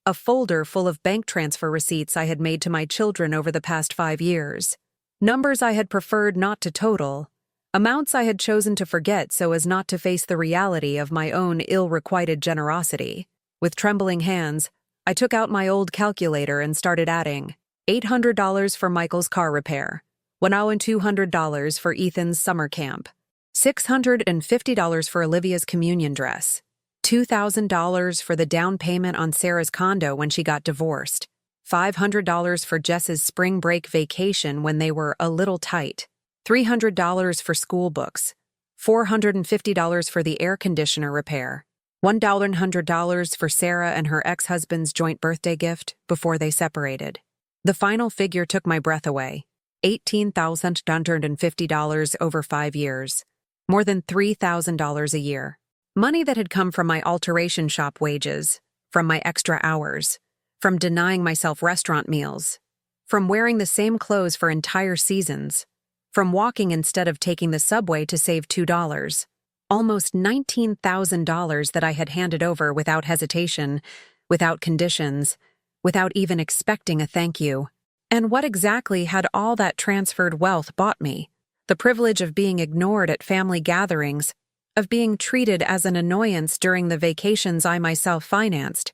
A folder full of bank transfer receipts I had made to my children over the past 5 years. Numbers I had preferred not to total, amounts I had chosen to forget so as not to face the reality of my own ill-requited generosity. With trembling hands, I took out my old calculator and started adding $800 for Michael's car repair, $1,200 for Ethan's summer camp, $650 for Olivia's communion dress, $2,000 for the down payment on Sarah's condo when she got divorced, $500 for Jess's spring break vacation when they were a little tight, $300 for school books, $450 for the air conditioner repair, $100 for Sarah and her ex-husband's joint birthday gift before they separated. The final figure took my breath away, $18,250 over 5 years, more than $3,000 a year. Money that had come from my alteration shop wages, from my extra hours, from denying myself restaurant meals, from wearing the same clothes for entire seasons, from walking instead of taking the subway to save $2. almost $19,000 that I had handed over without hesitation, without conditions, without even expecting a thank you. And what exactly had all that transferred wealth bought me? The privilege of being ignored at family gatherings, of being treated as an annoyance during the vacations I myself financed,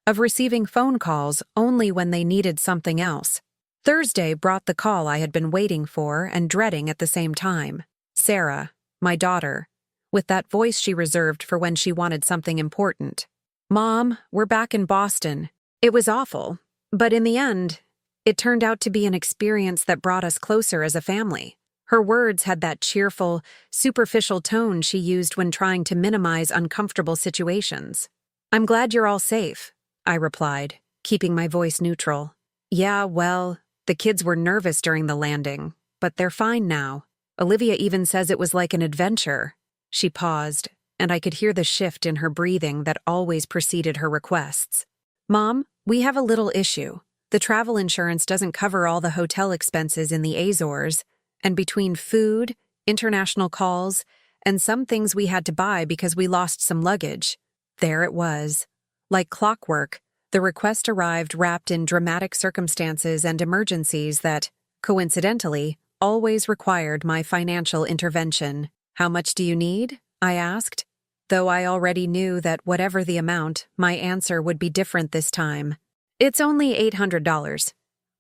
of receiving phone calls only when they needed something else. Thursday brought the call I had been waiting for and dreading at the same time. Sarah, my daughter, with that voice she reserved for when she wanted something important. "Mom, we're back in Boston." It was awful, but in the end, it turned out to be an experience that brought us closer as a family. Her words had that cheerful, superficial tone she used when trying to minimize uncomfortable situations. "I'm glad you're all safe," I replied, keeping my voice neutral. "Yeah, well, the kids were nervous during the landing, but they're fine now. Olivia even says it was like an adventure." She paused, and I could hear the shift in her breathing that always preceded her requests. "Mom, we have a little issue. The travel insurance doesn't cover all the hotel expenses in the Azores, and between food, international calls, and some things we had to buy because we lost some luggage." There it was. Like clockwork, the request arrived wrapped in dramatic circumstances and emergencies that, coincidentally, always required my financial intervention. "How much do you need?" I asked, though I already knew that whatever the amount, my answer would be different this time. "It's only $800.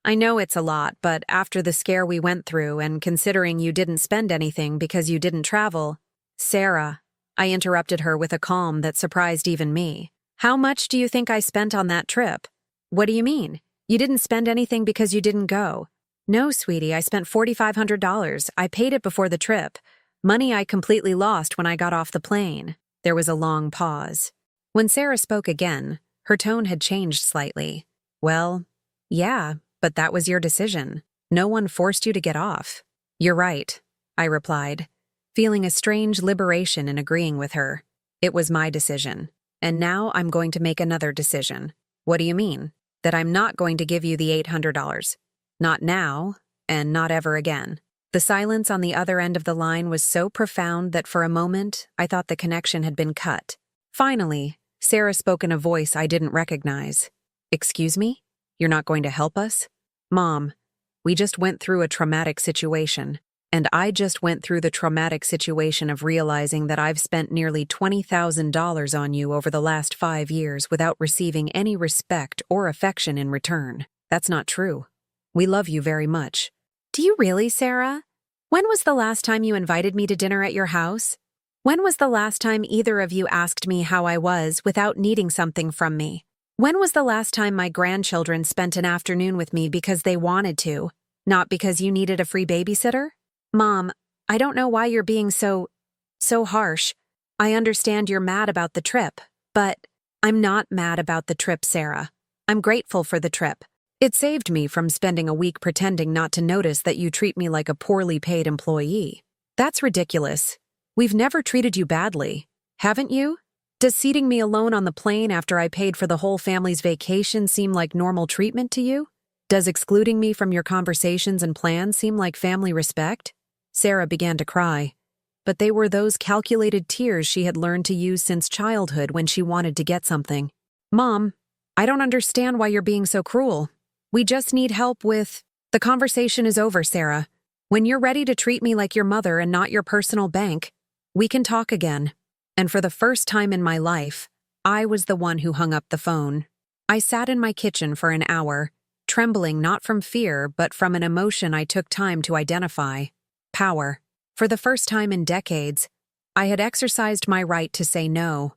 I know it's a lot, but after the scare we went through and considering you didn't spend anything because you didn't travel—" "Sarah," I interrupted her with a calm that surprised even me. "How much do you think I spent on that trip?" "What do you mean? You didn't spend anything because you didn't go." "No, sweetie, I spent $4,500. I paid it before the trip. Money I completely lost when I got off the plane." There was a long pause. When Sarah spoke again, her tone had changed slightly. "Well, yeah, but that was your decision. No one forced you to get off." "You're right," I replied, feeling a strange liberation in agreeing with her. It was my decision, and now I'm going to make another decision. "What do you mean?" "That I'm not going to give you the $800. Not now, and not ever again." The silence on the other end of the line was so profound that for a moment I thought the connection had been cut. Finally, Sarah spoke in a voice I didn't recognize. "Excuse me? You're not going to help us?" "Mom, we just went through a traumatic situation, and I just went through the traumatic situation of realizing that I've spent nearly $20,000 on you over the last 5 years without receiving any respect or affection in return. That's not true. We love you very much." "Do you really, Sarah? When was the last time you invited me to dinner at your house? When was the last time either of you asked me how I was without needing something from me? When was the last time my grandchildren spent an afternoon with me because they wanted to, not because you needed a free babysitter?" "Mom, I don't know why you're being so harsh. I understand you're mad about the trip, but I'm not mad about the trip, Sarah. I'm grateful for the trip. It saved me from spending a week pretending not to notice that you treat me like a poorly paid employee. That's ridiculous. We've never treated you badly, haven't you? Does seating me alone on the plane after I paid for the whole family's vacation seem like normal treatment to you? Does excluding me from your conversations and plans seem like family respect?" Sarah began to cry, but they were those calculated tears she had learned to use since childhood when she wanted to get something. "Mom, I don't understand why you're being so cruel. We just need help with—" "The conversation is over, Sarah. When you're ready to treat me like your mother and not your personal bank, we can talk again." And for the first time in my life, I was the one who hung up the phone. I sat in my kitchen for an hour, trembling not from fear but from an emotion I took time to identify. Power. For the first time in decades, I had exercised my right to say no.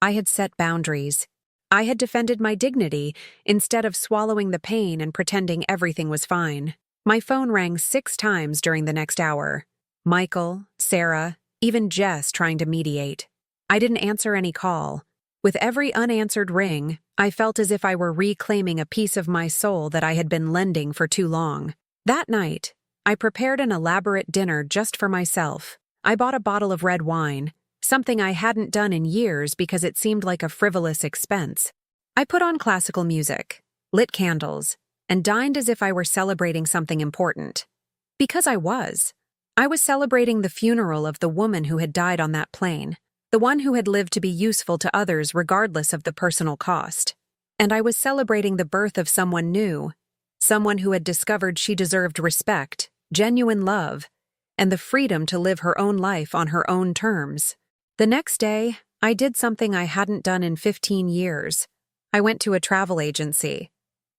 I had set boundaries. I had defended my dignity instead of swallowing the pain and pretending everything was fine. My phone rang 6 times during the next hour. Michael, Sarah, even Jess trying to mediate. I didn't answer any call. With every unanswered ring, I felt as if I were reclaiming a piece of my soul that I had been lending for too long. That night, I prepared an elaborate dinner just for myself. I bought a bottle of red wine, something I hadn't done in years because it seemed like a frivolous expense. I put on classical music, lit candles, and dined as if I were celebrating something important. Because I was. I was celebrating the funeral of the woman who had died on that plane, the one who had lived to be useful to others regardless of the personal cost. And I was celebrating the birth of someone new, someone who had discovered she deserved respect, genuine love, and the freedom to live her own life on her own terms. The next day, I did something I hadn't done in 15 years. I went to a travel agency,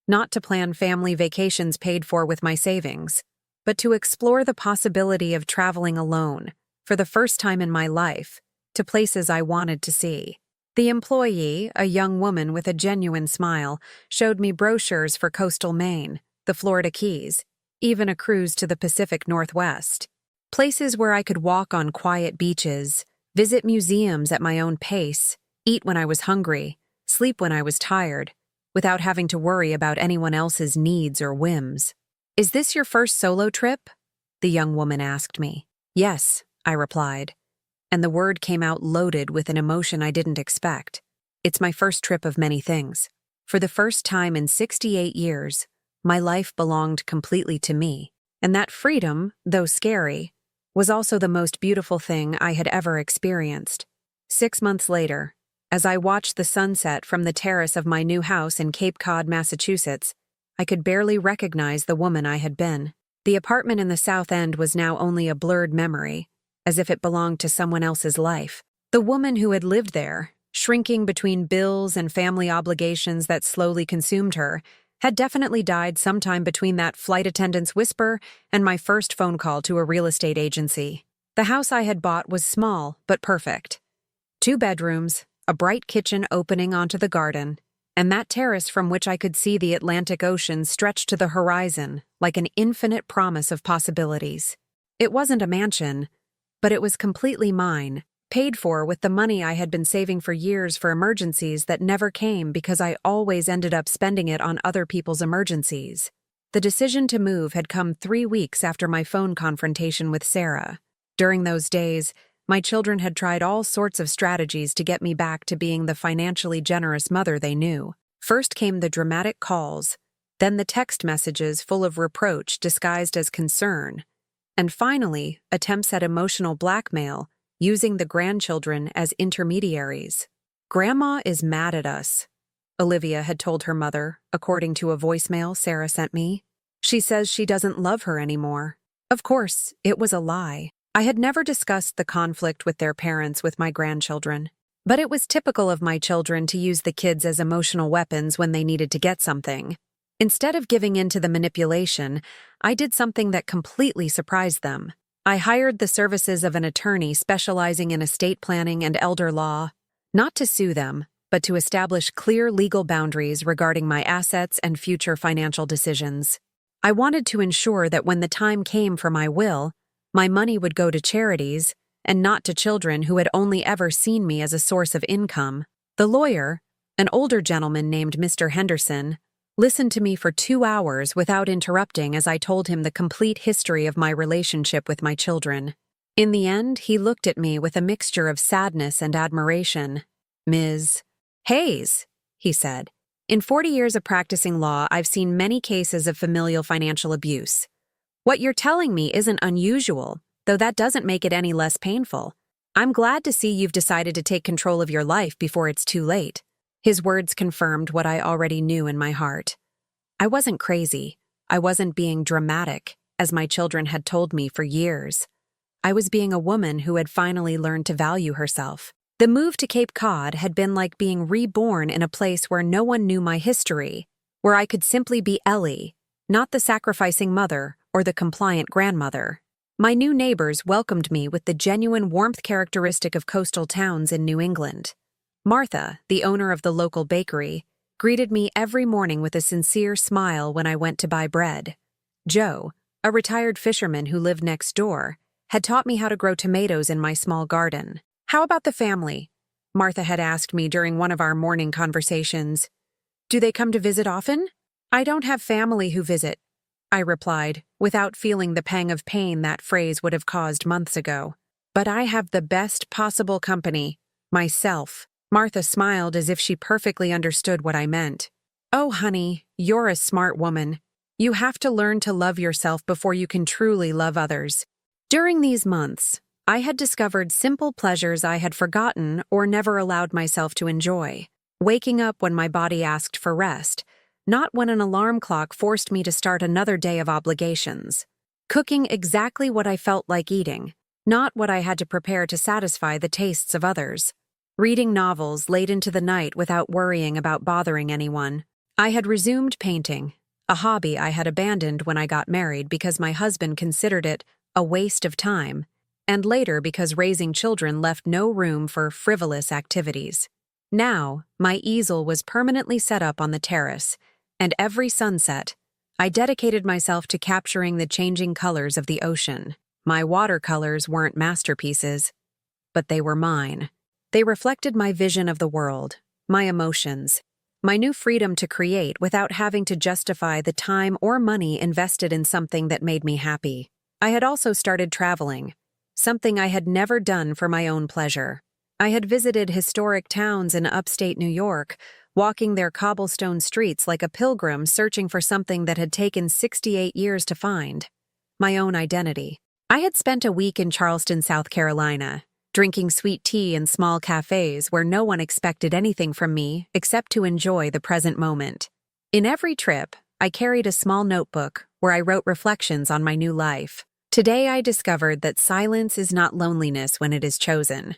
not to plan family vacations paid for with my savings, but to explore the possibility of traveling alone, for the first time in my life, to places I wanted to see. The employee, a young woman with a genuine smile, showed me brochures for coastal Maine, the Florida Keys, even a cruise to the Pacific Northwest. Places where I could walk on quiet beaches, visit museums at my own pace, eat when I was hungry, sleep when I was tired, without having to worry about anyone else's needs or whims. "Is this your first solo trip?" the young woman asked me. "Yes," I replied, and the word came out loaded with an emotion I didn't expect. It's my first trip of many things. For the first time in 68 years, my life belonged completely to me, and that freedom, though scary, was also the most beautiful thing I had ever experienced. 6 months later, as I watched the sunset from the terrace of my new house in Cape Cod, Massachusetts, I could barely recognize the woman I had been. The apartment in the South End was now only a blurred memory, as if it belonged to someone else's life. The woman who had lived there, shrinking between bills and family obligations that slowly consumed her, had definitely died sometime between that flight attendant's whisper and my first phone call to a real estate agency. The house I had bought was small but perfect. 2 bedrooms, a bright kitchen opening onto the garden, and that terrace from which I could see the Atlantic Ocean stretch to the horizon like an infinite promise of possibilities. It wasn't a mansion, but it was completely mine, paid for with the money I had been saving for years for emergencies that never came because I always ended up spending it on other people's emergencies. The decision to move had come 3 weeks after my phone confrontation with Sarah. During those days, my children had tried all sorts of strategies to get me back to being the financially generous mother they knew. First came the dramatic calls, then the text messages full of reproach disguised as concern, and finally, attempts at emotional blackmail, using the grandchildren as intermediaries. "Grandma is mad at us," Olivia had told her mother, according to a voicemail Sarah sent me. "She says she doesn't love her anymore." Of course, it was a lie. I had never discussed the conflict with their parents with my grandchildren, but it was typical of my children to use the kids as emotional weapons when they needed to get something. Instead of giving in to the manipulation, I did something that completely surprised them. I hired the services of an attorney specializing in estate planning and elder law, not to sue them, but to establish clear legal boundaries regarding my assets and future financial decisions. I wanted to ensure that when the time came for my will, my money would go to charities and not to children who had only ever seen me as a source of income. The lawyer, an older gentleman named Mr. Henderson, listened to me for 2 hours without interrupting as I told him the complete history of my relationship with my children. In the end, he looked at me with a mixture of sadness and admiration. "Ms. Hayes," he said, "in 40 years of practicing law, I've seen many cases of familial financial abuse. What you're telling me isn't unusual, though that doesn't make it any less painful. I'm glad to see you've decided to take control of your life before it's too late." His words confirmed what I already knew in my heart. I wasn't crazy. I wasn't being dramatic, as my children had told me for years. I was being a woman who had finally learned to value herself. The move to Cape Cod had been like being reborn in a place where no one knew my history, where I could simply be Ellie, not the sacrificing mother or the compliant grandmother. My new neighbors welcomed me with the genuine warmth characteristic of coastal towns in New England. Martha, the owner of the local bakery, greeted me every morning with a sincere smile when I went to buy bread. Joe, a retired fisherman who lived next door, had taught me how to grow tomatoes in my small garden. "How about the family?" Martha had asked me during one of our morning conversations. "Do they come to visit often?" "I don't have family who visit," I replied, without feeling the pang of pain that phrase would have caused months ago. "But I have the best possible company, myself." Martha smiled as if she perfectly understood what I meant. "Oh, honey, you're a smart woman. You have to learn to love yourself before you can truly love others. During these months, I had discovered simple pleasures I had forgotten or never allowed myself to enjoy. Waking up when my body asked for rest, not when an alarm clock forced me to start another day of obligations. Cooking exactly what I felt like eating, not what I had to prepare to satisfy the tastes of others. Reading novels late into the night without worrying about bothering anyone. I had resumed painting, a hobby I had abandoned when I got married because my husband considered it a waste of time, and later because raising children left no room for frivolous activities. Now, my easel was permanently set up on the terrace, and every sunset, I dedicated myself to capturing the changing colors of the ocean. My watercolors weren't masterpieces, but they were mine. They reflected my vision of the world, my emotions, my new freedom to create without having to justify the time or money invested in something that made me happy. I had also started traveling, something I had never done for my own pleasure. I had visited historic towns in upstate New York, walking their cobblestone streets like a pilgrim searching for something that had taken 68 years to find: my own identity. I had spent a week in Charleston, South Carolina, drinking sweet tea in small cafes where no one expected anything from me except to enjoy the present moment. In every trip, I carried a small notebook where I wrote reflections on my new life. Today I discovered that silence is not loneliness when it is chosen.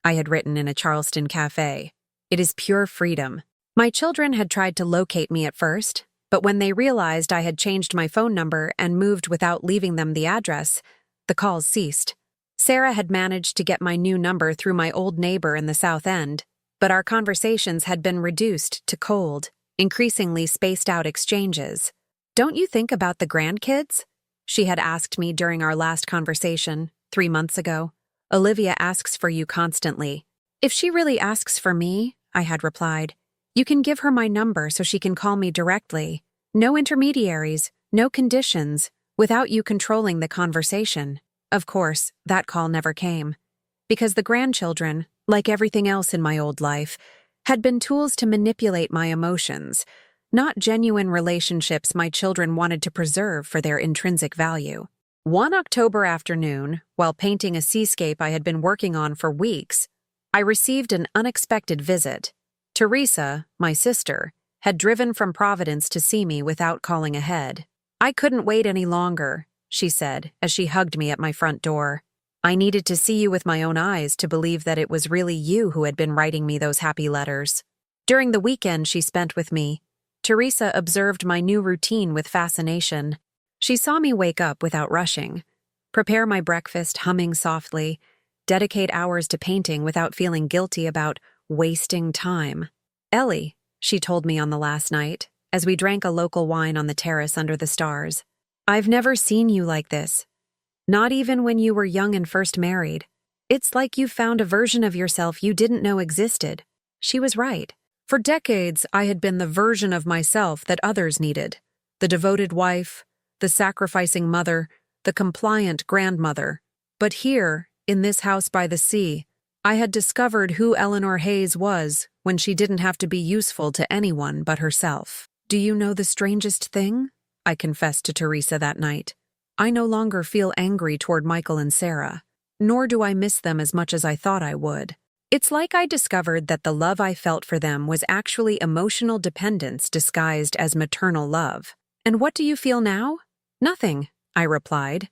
I had written in a Charleston cafe. It is pure freedom. My children had tried to locate me at first, but when they realized I had changed my phone number and moved without leaving them the address, the calls ceased. Sarah had managed to get my new number through my old neighbor in the South End, but our conversations had been reduced to cold, increasingly spaced-out exchanges. "Don't you think about the grandkids?" she had asked me during our last conversation, 3 months ago. "Olivia asks for you constantly." "If she really asks for me," I had replied, "you can give her my number so she can call me directly. No intermediaries, no conditions, without you controlling the conversation." Of course, that call never came, because the grandchildren, like everything else in my old life, had been tools to manipulate my emotions, not genuine relationships my children wanted to preserve for their intrinsic value. One October afternoon, while painting a seascape I had been working on for weeks, I received an unexpected visit. Teresa, my sister, had driven from Providence to see me without calling ahead. "I couldn't wait any longer," she said as she hugged me at my front door. "I needed to see you with my own eyes to believe that it was really you who had been writing me those happy letters." During the weekend she spent with me, Teresa observed my new routine with fascination. She saw me wake up without rushing, prepare my breakfast humming softly, dedicate hours to painting without feeling guilty about wasting time. "Ellie," she told me on the last night, as we drank a local wine on the terrace under the stars, "I've never seen you like this. Not even when you were young and first married. It's like you found a version of yourself you didn't know existed." She was right. For decades, I had been the version of myself that others needed. The devoted wife, the sacrificing mother, the compliant grandmother. But here, in this house by the sea, I had discovered who Eleanor Hayes was when she didn't have to be useful to anyone but herself. "Do you know the strangest thing?" I confessed to Teresa that night. "I no longer feel angry toward Michael and Sarah, nor do I miss them as much as I thought I would. It's like I discovered that the love I felt for them was actually emotional dependence disguised as maternal love." "And what do you feel now?" "Nothing," I replied,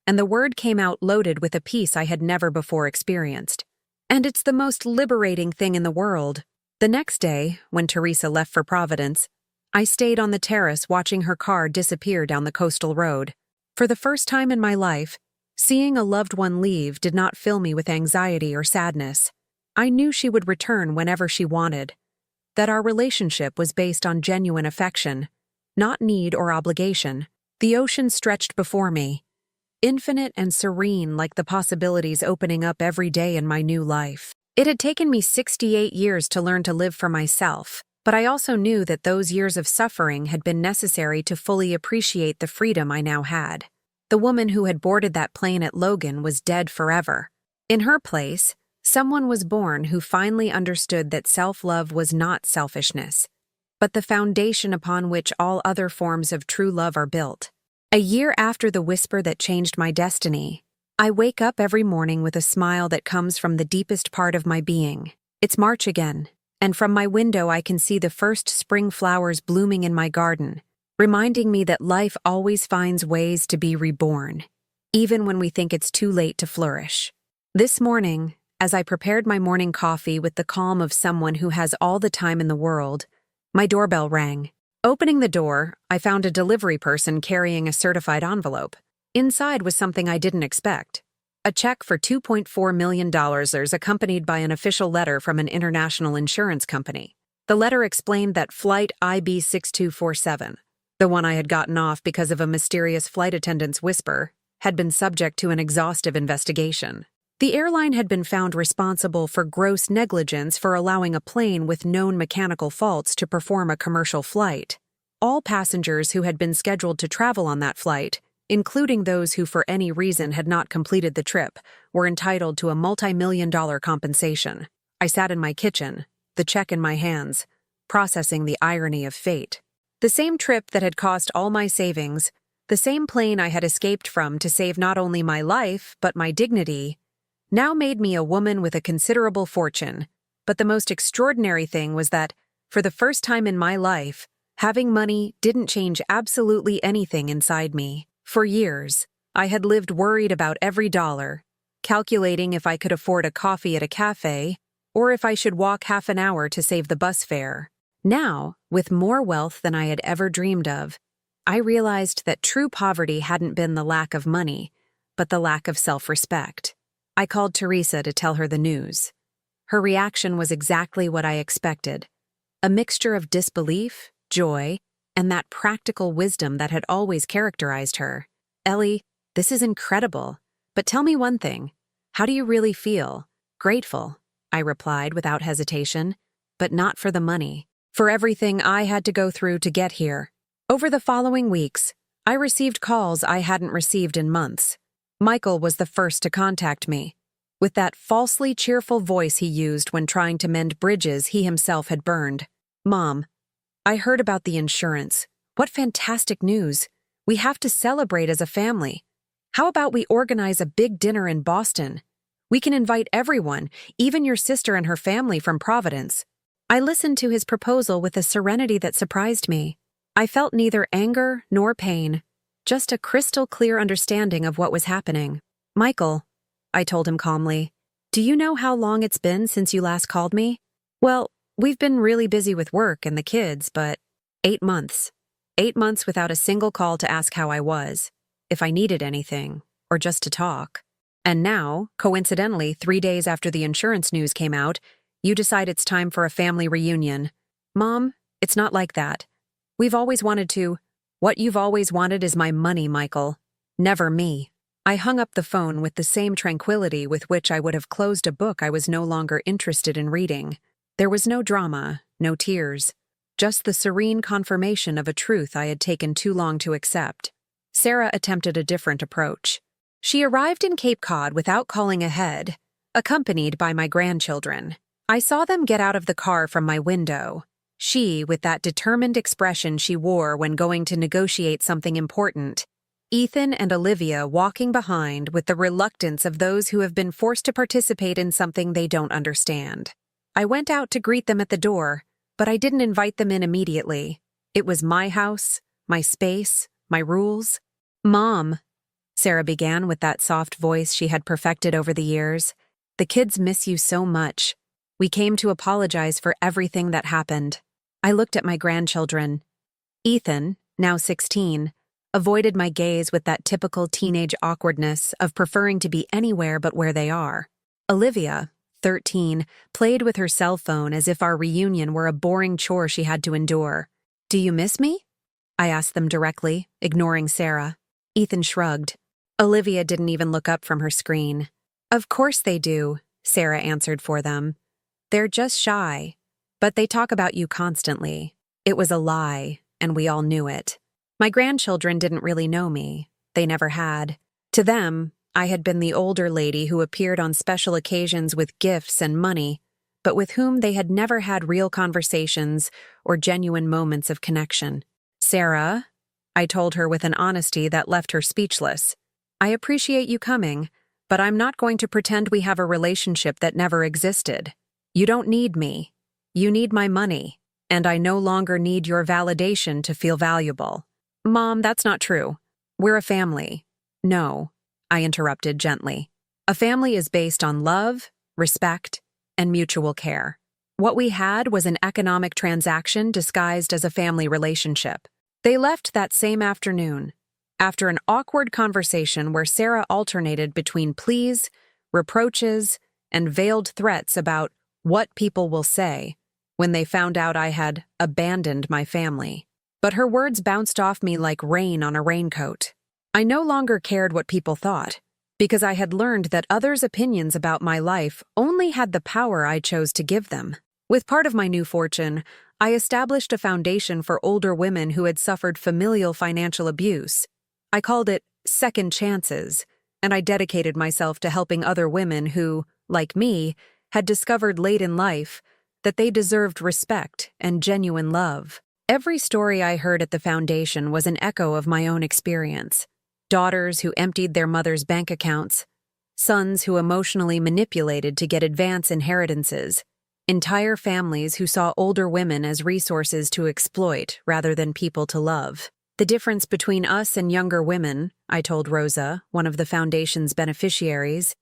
and the word came out loaded with a peace I had never before experienced. "And it's the most liberating thing in the world." The next day, when Teresa left for Providence, I stayed on the terrace watching her car disappear down the coastal road. For the first time in my life, seeing a loved one leave did not fill me with anxiety or sadness. I knew she would return whenever she wanted, that our relationship was based on genuine affection, not need or obligation. The ocean stretched before me, infinite and serene like the possibilities opening up every day in my new life. It had taken me 68 years to learn to live for myself, but I also knew that those years of suffering had been necessary to fully appreciate the freedom I now had. The woman who had boarded that plane at Logan was dead forever. In her place, someone was born who finally understood that self-love was not selfishness, but the foundation upon which all other forms of true love are built. A year after the whisper that changed my destiny, I wake up every morning with a smile that comes from the deepest part of my being. It's March again, and from my window I can see the first spring flowers blooming in my garden, reminding me that life always finds ways to be reborn, even when we think it's too late to flourish. This morning, as I prepared my morning coffee with the calm of someone who has all the time in the world, my doorbell rang. Opening the door, I found a delivery person carrying a certified envelope. Inside was something I didn't expect. A check for $2.4 million accompanied by an official letter from an international insurance company. The letter explained that Flight IB6247, the one I had gotten off because of a mysterious flight attendant's whisper, had been subject to an exhaustive investigation. The airline had been found responsible for gross negligence for allowing a plane with known mechanical faults to perform a commercial flight. All passengers who had been scheduled to travel on that flight, including those who for any reason had not completed the trip, were entitled to a multi-million-dollar compensation. I sat in my kitchen, the check in my hands, processing the irony of fate. The same trip that had cost all my savings, the same plane I had escaped from to save not only my life but my dignity, now made me a woman with a considerable fortune. But the most extraordinary thing was that, for the first time in my life, having money didn't change absolutely anything inside me. For years, I had lived worried about every dollar, calculating if I could afford a coffee at a cafe or if I should walk half an hour to save the bus fare. Now, with more wealth than I had ever dreamed of, I realized that true poverty hadn't been the lack of money, but the lack of self-respect. I called Teresa to tell her the news. Her reaction was exactly what I expected, a mixture of disbelief, joy, and that practical wisdom that had always characterized her. "Ellie, this is incredible. But tell me one thing. How do you really feel?" "Grateful," I replied without hesitation, "but not for the money. For everything I had to go through to get here." Over the following weeks, I received calls I hadn't received in months. Michael was the first to contact me, with that falsely cheerful voice he used when trying to mend bridges he himself had burned. "Mom, I heard about the insurance. What fantastic news. We have to celebrate as a family. How about we organize a big dinner in Boston? We can invite everyone, even your sister and her family from Providence." I listened to his proposal with a serenity that surprised me. I felt neither anger nor pain, just a crystal clear understanding of what was happening. "Michael," I told him calmly, "do you know how long it's been since you last called me?" "Well, we've been really busy with work and the kids, but 8 months. 8 months without a single call to ask how I was, if I needed anything, or just to talk. And now, coincidentally, 3 days after the insurance news came out, you decide it's time for a family reunion. Mom, it's not like that. We've always wanted to. What you've always wanted is my money, Michael. Never me." I hung up the phone with the same tranquility with which I would have closed a book I was no longer interested in reading. There was no drama, no tears, just the serene confirmation of a truth I had taken too long to accept. Sarah attempted a different approach. She arrived in Cape Cod without calling ahead, accompanied by my grandchildren. I saw them get out of the car from my window, she with that determined expression she wore when going to negotiate something important, Ethan and Olivia walking behind with the reluctance of those who have been forced to participate in something they don't understand. I went out to greet them at the door, but I didn't invite them in immediately. It was my house, my space, my rules. "Mom," Sarah began with that soft voice she had perfected over the years, "the kids miss you so much. We came to apologize for everything that happened." I looked at my grandchildren. Ethan, now 16, avoided my gaze with that typical teenage awkwardness of preferring to be anywhere but where they are. Olivia, 13, played with her cell phone as if our reunion were a boring chore she had to endure. "Do you miss me?" I asked them directly, ignoring Sarah. Ethan shrugged. Olivia didn't even look up from her screen. "Of course they do," Sarah answered for them. "They're just shy, but they talk about you constantly." It was a lie, and we all knew it. My grandchildren didn't really know me. They never had. To them, I had been the older lady who appeared on special occasions with gifts and money, but with whom they had never had real conversations or genuine moments of connection. "Sarah," I told her with an honesty that left her speechless, "I appreciate you coming, but I'm not going to pretend we have a relationship that never existed. You don't need me. You need my money, and I no longer need your validation to feel valuable." "Mom, that's not true. We're a family." "No," I interrupted gently. "A family is based on love, respect, and mutual care. What we had was an economic transaction disguised as a family relationship." They left that same afternoon, after an awkward conversation where Sarah alternated between pleas, reproaches, and veiled threats about what people will say when they found out I had abandoned my family. But her words bounced off me like rain on a raincoat. I no longer cared what people thought, because I had learned that others' opinions about my life only had the power I chose to give them. With part of my new fortune, I established a foundation for older women who had suffered familial financial abuse. I called it Second Chances, and I dedicated myself to helping other women who, like me, had discovered late in life that they deserved respect and genuine love. Every story I heard at the foundation was an echo of my own experience. Daughters who emptied their mother's bank accounts, sons who emotionally manipulated to get advance inheritances, entire families who saw older women as resources to exploit rather than people to love. "The difference between us and younger women," I told Rosa, one of the foundation's beneficiaries,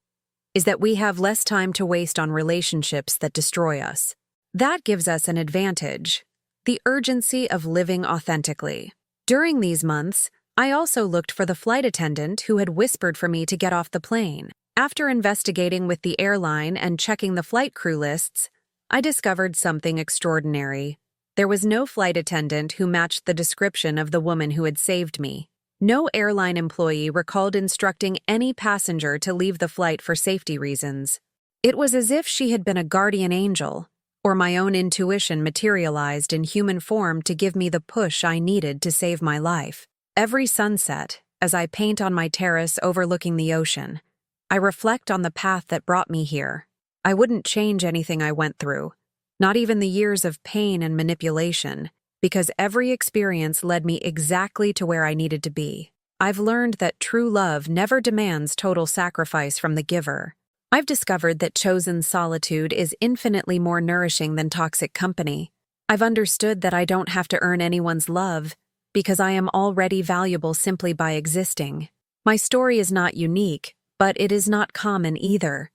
"is that we have less time to waste on relationships that destroy us. That gives us an advantage: the urgency of living authentically." During these months, I also looked for the flight attendant who had whispered for me to get off the plane. After investigating with the airline and checking the flight crew lists, I discovered something extraordinary. There was no flight attendant who matched the description of the woman who had saved me. No airline employee recalled instructing any passenger to leave the flight for safety reasons. It was as if she had been a guardian angel, or my own intuition materialized in human form to give me the push I needed to save my life. Every sunset, as I paint on my terrace overlooking the ocean, I reflect on the path that brought me here. I wouldn't change anything I went through, not even the years of pain and manipulation, because every experience led me exactly to where I needed to be. I've learned that true love never demands total sacrifice from the giver. I've discovered that chosen solitude is infinitely more nourishing than toxic company. I've understood that I don't have to earn anyone's love, because I am already valuable simply by existing. My story is not unique, but it is not common either,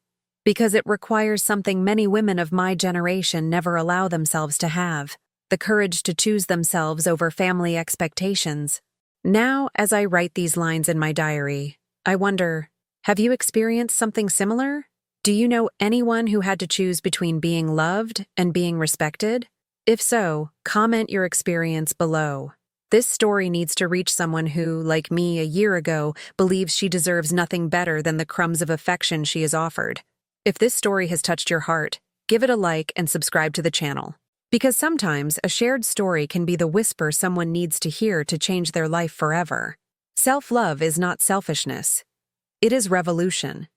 because it requires something many women of my generation never allow themselves to have: the courage to choose themselves over family expectations. Now, as I write these lines in my diary, I wonder, have you experienced something similar? Do you know anyone who had to choose between being loved and being respected? If so, comment your experience below. This story needs to reach someone who, like me a year ago, believes she deserves nothing better than the crumbs of affection she is offered. If this story has touched your heart, give it a like and subscribe to the channel. Because sometimes a shared story can be the whisper someone needs to hear to change their life forever. Self-love is not selfishness. It is revolution.